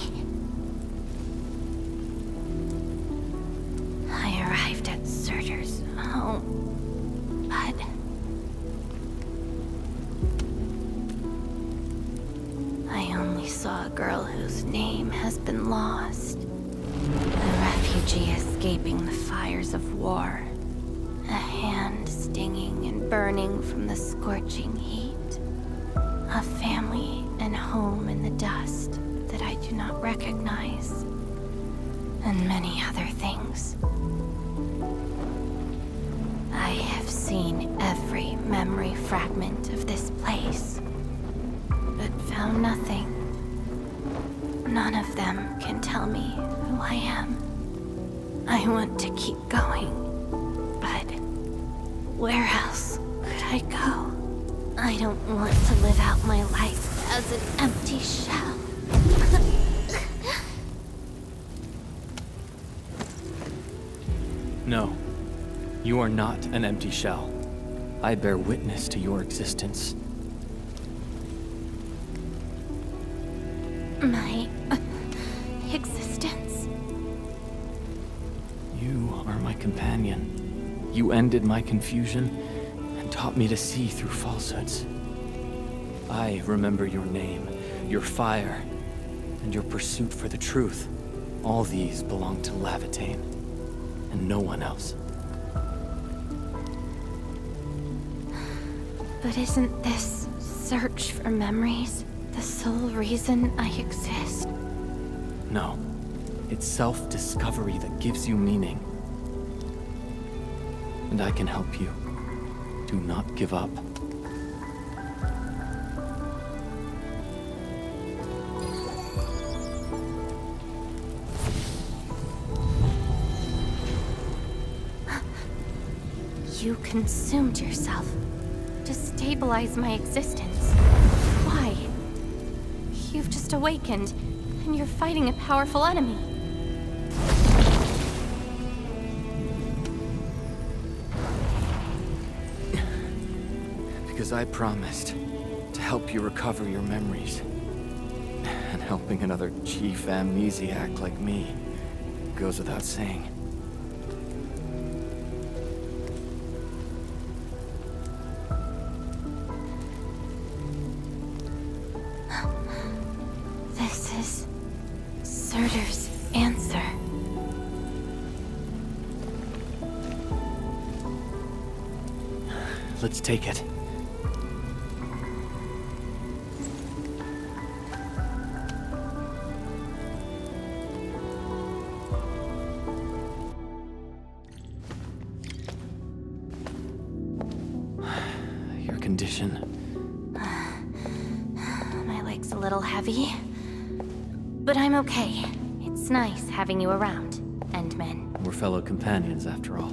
I arrived at Surtur's home, but I only saw a girl whose name has been lost. A refugee escaping the fires of war. A hand stinging and burning from the scorching heat. A family and home in the dust that I do not recognize. and many other things. I have seen every memory fragment of this place, but found nothing. None of them can tell me who I am. I want to keep going, but where else could I go? I don't want to live out my life as an empty shell. No, you are not an empty shell. I bear witness to your existence. My existence? You are my companion. You ended my confusion and taught me to see through falsehoods. I remember your name, your fire, and your pursuit for the truth. All these belong to Laevatain, and no one else. But isn't this search for memories the sole reason I exist? No. It's self-discovery that gives you meaning. And I can help you. Do not give up. You consumed yourself to stabilize my existence. Why? You've just awakened, and you're fighting a powerful enemy. Because I promised to help you recover your memories. And helping another chief amnesiac like me goes without saying. This is Surtur's answer. Let's take it. Your condition. My leg's a little heavy, but I'm okay. It's nice having you around, Endman. We're fellow companions, after all.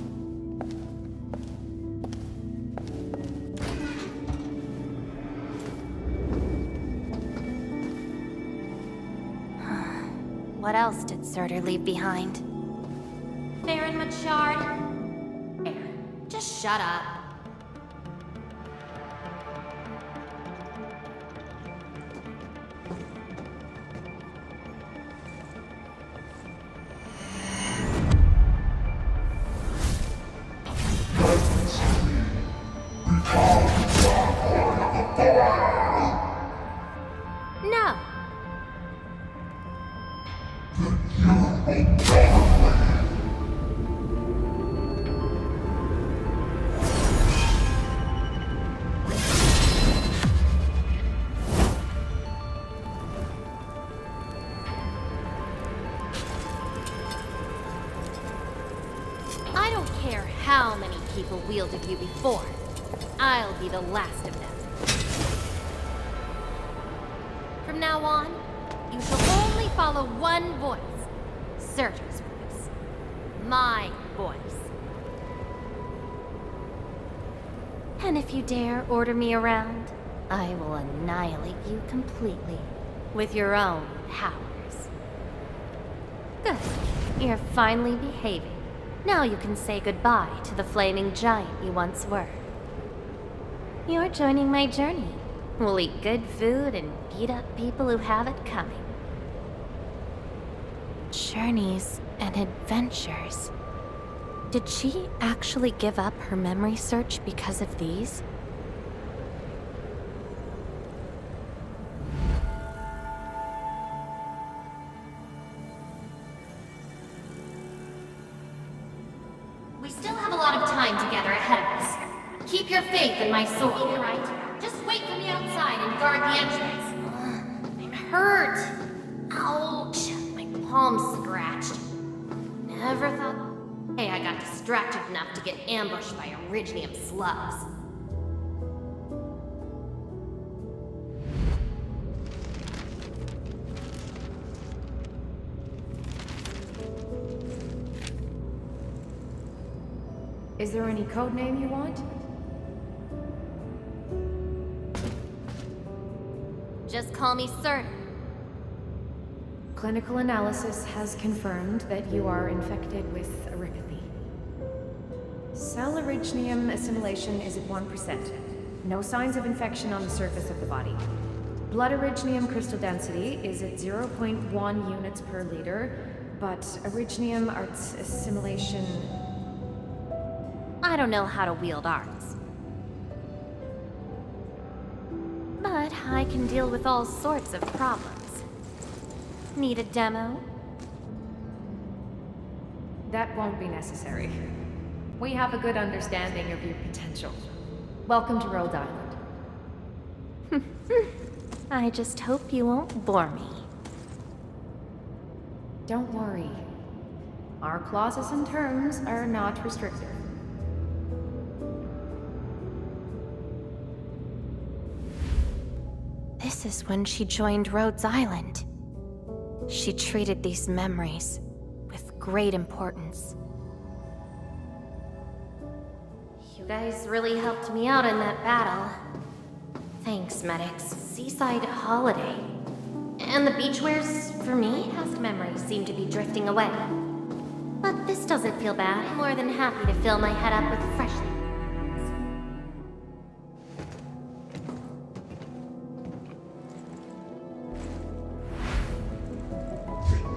What else did Surtur leave behind? Baron Machard? Just shut up. No. I don't care how many people wielded you before. I'll be the last of them. From now on, you shall only follow one voice. Surtur's voice. My voice. And if you dare order me around, I will annihilate you completely with your own powers. Good. You're finally behaving. Now you can say goodbye to the flaming giant you once were. You're joining my journey. We'll eat good food and beat up people who have it coming. Journeys and adventures. Did she actually give up her memory search because of these? We still have a lot of time together ahead of us. Keep your faith in my sword, right? Just wait for me outside and guard the entrance. It hurt. Ouch. My palm's scratched. Never thought... Hey, I got distracted enough to get ambushed by Originium slugs. Is there any code name you want? Just call me Sir. Clinical analysis has confirmed that you are infected with aripathy. Cell originium assimilation is at 1%. No signs of infection on the surface of the body. Blood originium crystal density is at 0.1 units per liter, but originium arts assimilation... I don't know how to wield arts. But I can deal with all sorts of problems. Need a demo? That won't be necessary. We have a good understanding of your potential. Welcome to Rhode Island. I just hope you won't bore me. Don't worry. Our clauses and terms are not restrictive. This is when she joined Rhodes Island. She treated these memories with great importance. You guys really helped me out in that battle. Thanks, medics. Seaside holiday. And the beachwares, for me, past memories seem to be drifting away. But this doesn't feel bad. I'm more than happy to fill my head up with fresh things.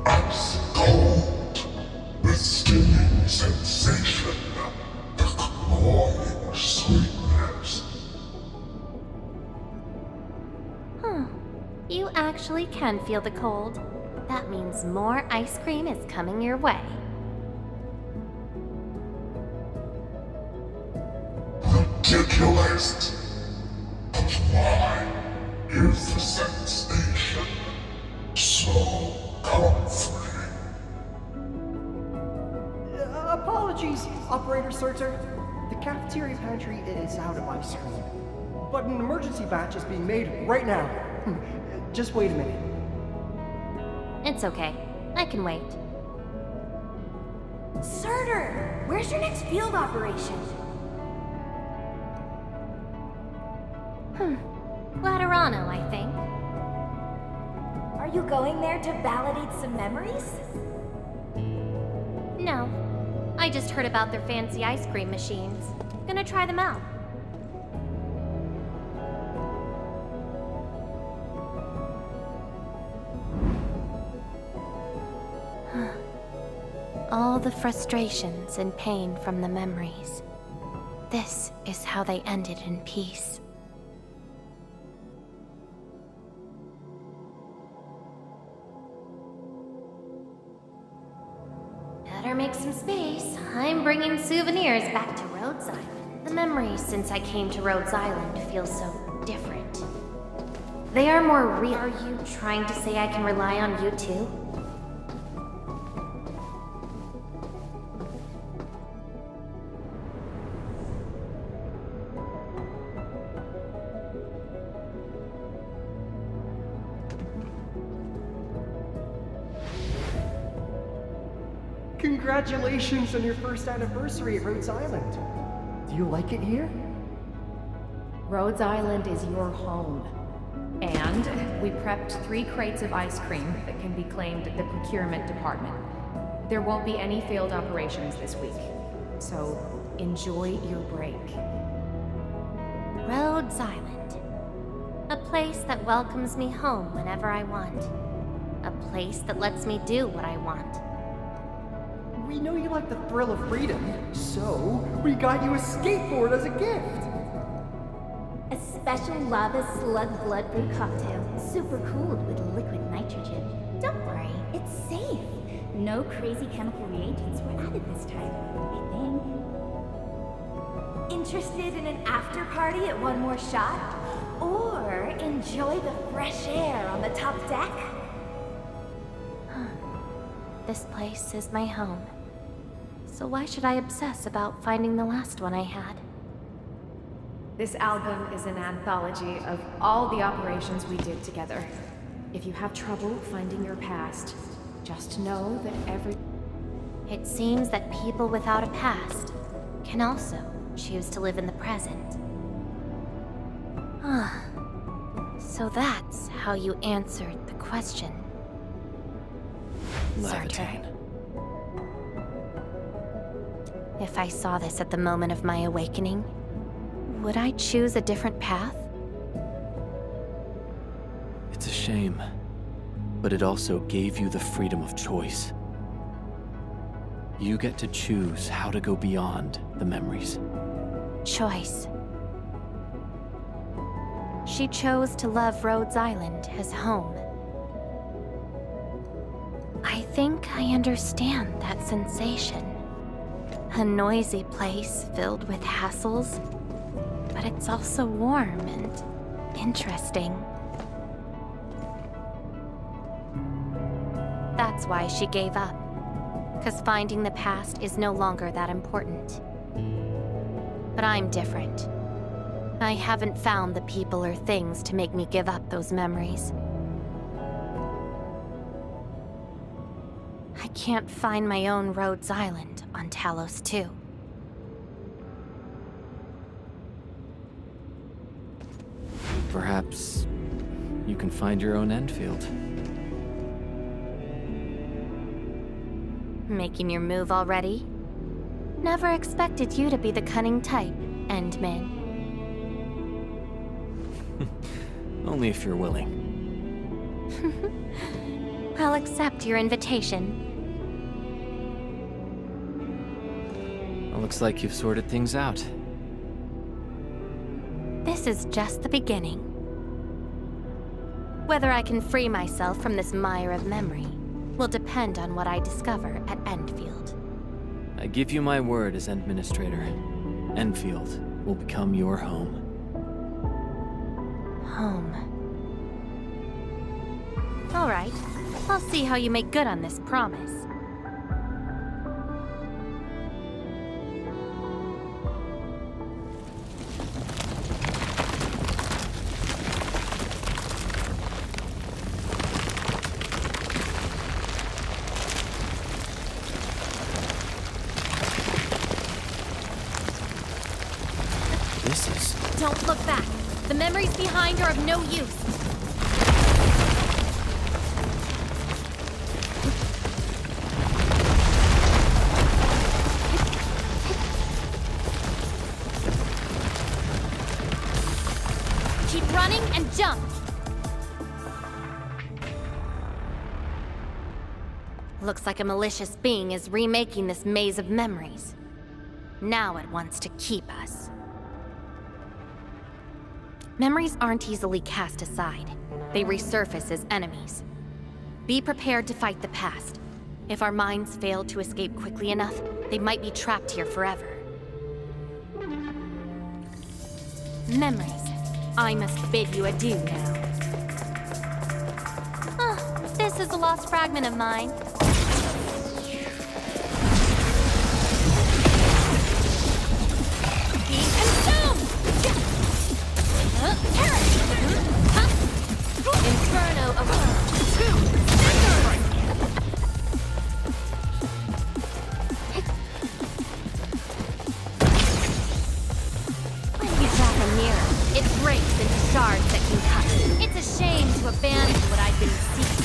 Ice cold, the stinging sensation, the cloying sweetness. You actually can feel the cold. That means more ice cream is coming your way. Ridiculous. But why is the sensation so comforting? Apologies, Operator Surtur. The cafeteria pantry is out of ice cream. But an emergency batch is being made right now. Just wait a minute. It's okay. I can wait. Surtur, where's your next field operation? Laterano, I think. Are you going there to validate some memories? No. I just heard about their fancy ice cream machines. Gonna try them out. All the frustrations and pain from the memories. This is how they ended in peace. Better make some space. I'm bringing souvenirs back to Rhodes Island. The memories since I came to Rhodes Island feel so different. They are more real. Are you trying to say I can rely on you too? Congratulations on your first anniversary at Rhodes Island. Do you like it here? Rhodes Island is your home. And we prepped 3 crates of ice cream that can be claimed at the procurement department. There won't be any failed operations this week. So, enjoy your break. Rhodes Island. A place that welcomes me home whenever I want. A place that lets me do what I want. We know you like the thrill of freedom, so we got you a skateboard as a gift. A special lava slug blood brew cocktail, super cooled with liquid nitrogen. Don't worry, it's safe. No crazy chemical reagents were added this time, I think. Interested in an after party at One More Shot? Or enjoy the fresh air on the top deck? This place is my home. So why should I obsess about finding the last one I had? This album is an anthology of all the operations we did together. If you have trouble finding your past, just know that It seems that people without a past can also choose to live in the present. Ah, so that's how you answered the question. Laevatain. If I saw this at the moment of my awakening, would I choose a different path? It's a shame, but it also gave you the freedom of choice. You get to choose how to go beyond the memories. Choice. She chose to love Rhodes Island as home. I think I understand that sensation. A noisy place filled with hassles, but it's also warm and interesting. That's why she gave up, because finding the past is no longer that important. But I'm different. I haven't found the people or things to make me give up those memories. I can't find my own Rhodes Island on Talos 2. Perhaps you can find your own Endfield. Making your move already? Never expected you to be the cunning type, Endman. Only if you're willing. I'll accept your invitation. Well, looks like you've sorted things out. This is just the beginning. Whether I can free myself from this mire of memory will depend on what I discover at Endfield. I give you my word as Administrator. Endfield will become your home. Home. All right. I'll see how you make good on this promise. Don't look back. The memories behind are of no use. Keep running and jump. Looks like a malicious being is remaking this maze of memories. Now it wants to keep us. Memories aren't easily cast aside. They resurface as enemies. Be prepared to fight the past. If our minds fail to escape quickly enough, they might be trapped here forever. Memories. I must bid you adieu now. This is a lost fragment of mine. Be consumed! Inferno of when you drop a mirror, it breaks into shards that can cut. It's a shame to abandon what I've been seeking.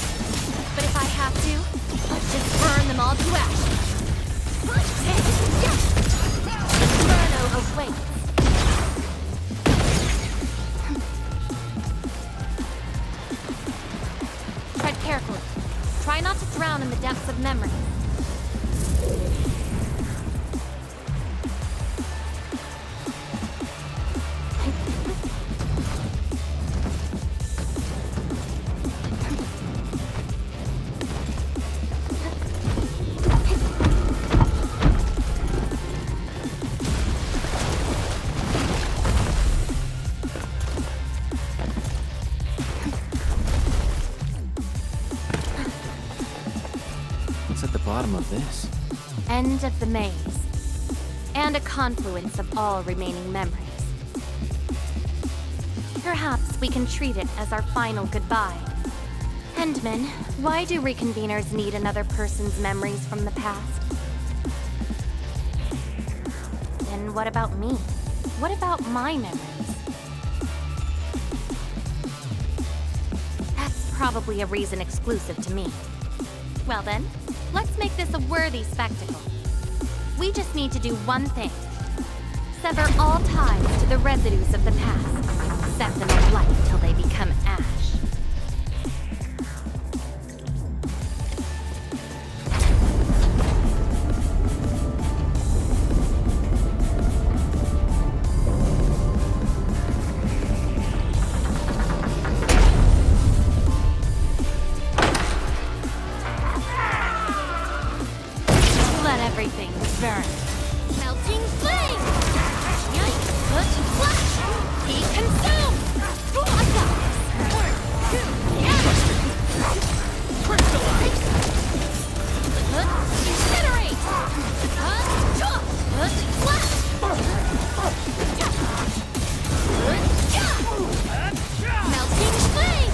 But if I have to, I'll just burn them all to ash. Inferno awaits. Tread carefully. Try not to drown in the depths of memory. What's at the bottom of this? end of the maze, and a confluence of all remaining memories. Perhaps we can treat it as our final goodbye. Endman, why do reconveners need another person's memories from the past? And what about me? What about my memories? That's probably a reason exclusive to me. Well then, let's make this a worthy spectacle. We just need to do one thing. Sever all ties to the residues of the past. Set them alight till they become ash. Let everything burn. Melting flame! Yikes! Push! Flash! Be consumed! Crystallize! Incinerate! Flash! Melting flame!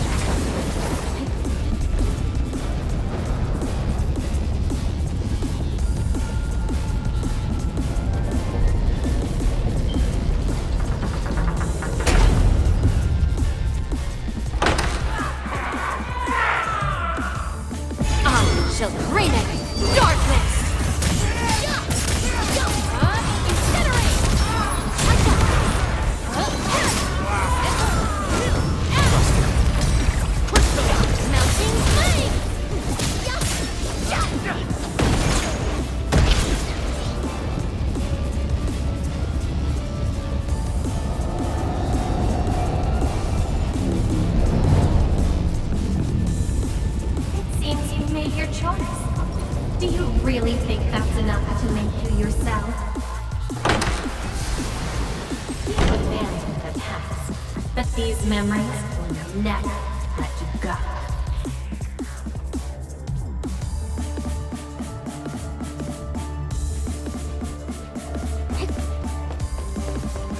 Shall bring it darkness! Incinerate! Melting flame! It seems you've made your choice. Do you really think that's enough to make you yourself? You abandoned the past, but these memories will never let you go.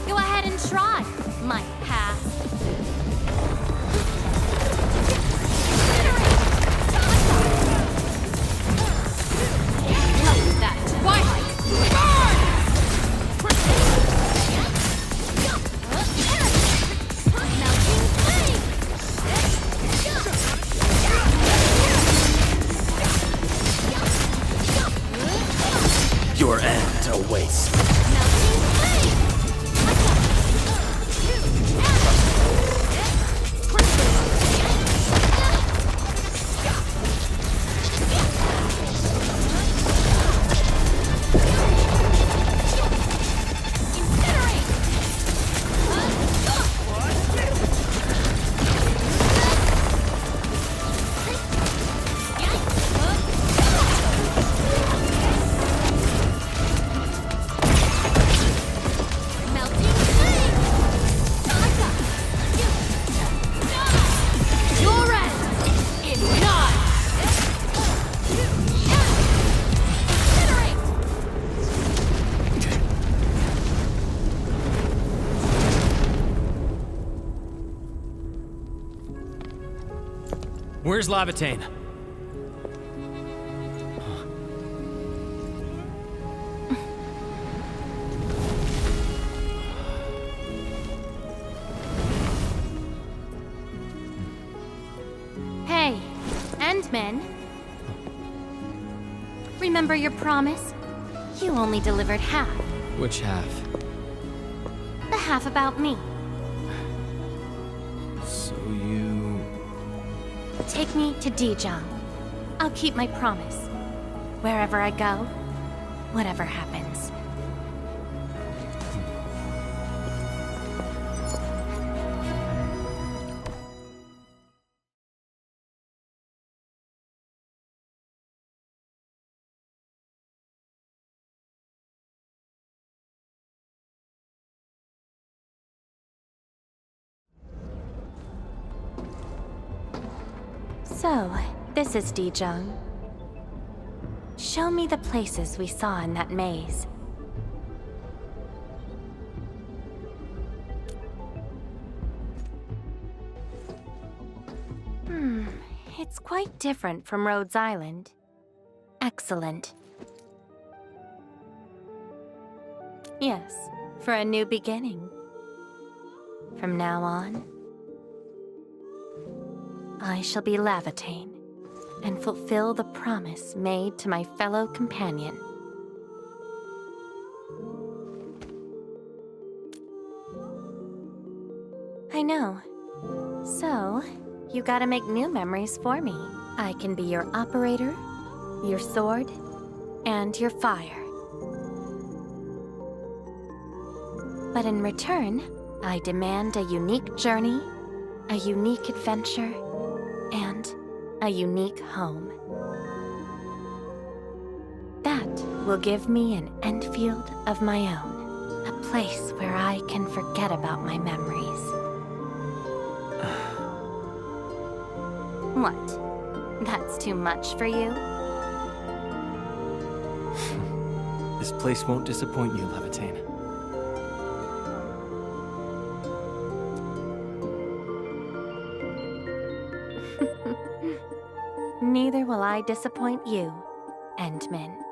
Go ahead and try, my past. Your end awaits. Where's Laevatain? Hey, Endman. Remember your promise? You only delivered half. Which half? The half about me. So you... Take me to Dijong. I'll keep my promise. Wherever I go, whatever happens. So, this is Dijong. Show me the places we saw in that maze. It's quite different from Rhodes Island. Excellent. Yes, for a new beginning. From now on, I shall be Laevatain and fulfill the promise made to my fellow companion. I know. So, you gotta make new memories for me. I can be your operator, your sword, and your fire. But in return, I demand a unique journey, a unique adventure, and a unique home. That will give me an Endfield of my own, a place where I can forget about my memories. What? That's too much for you? This place won't disappoint you, Laevatain. Neither will I disappoint you, Endman.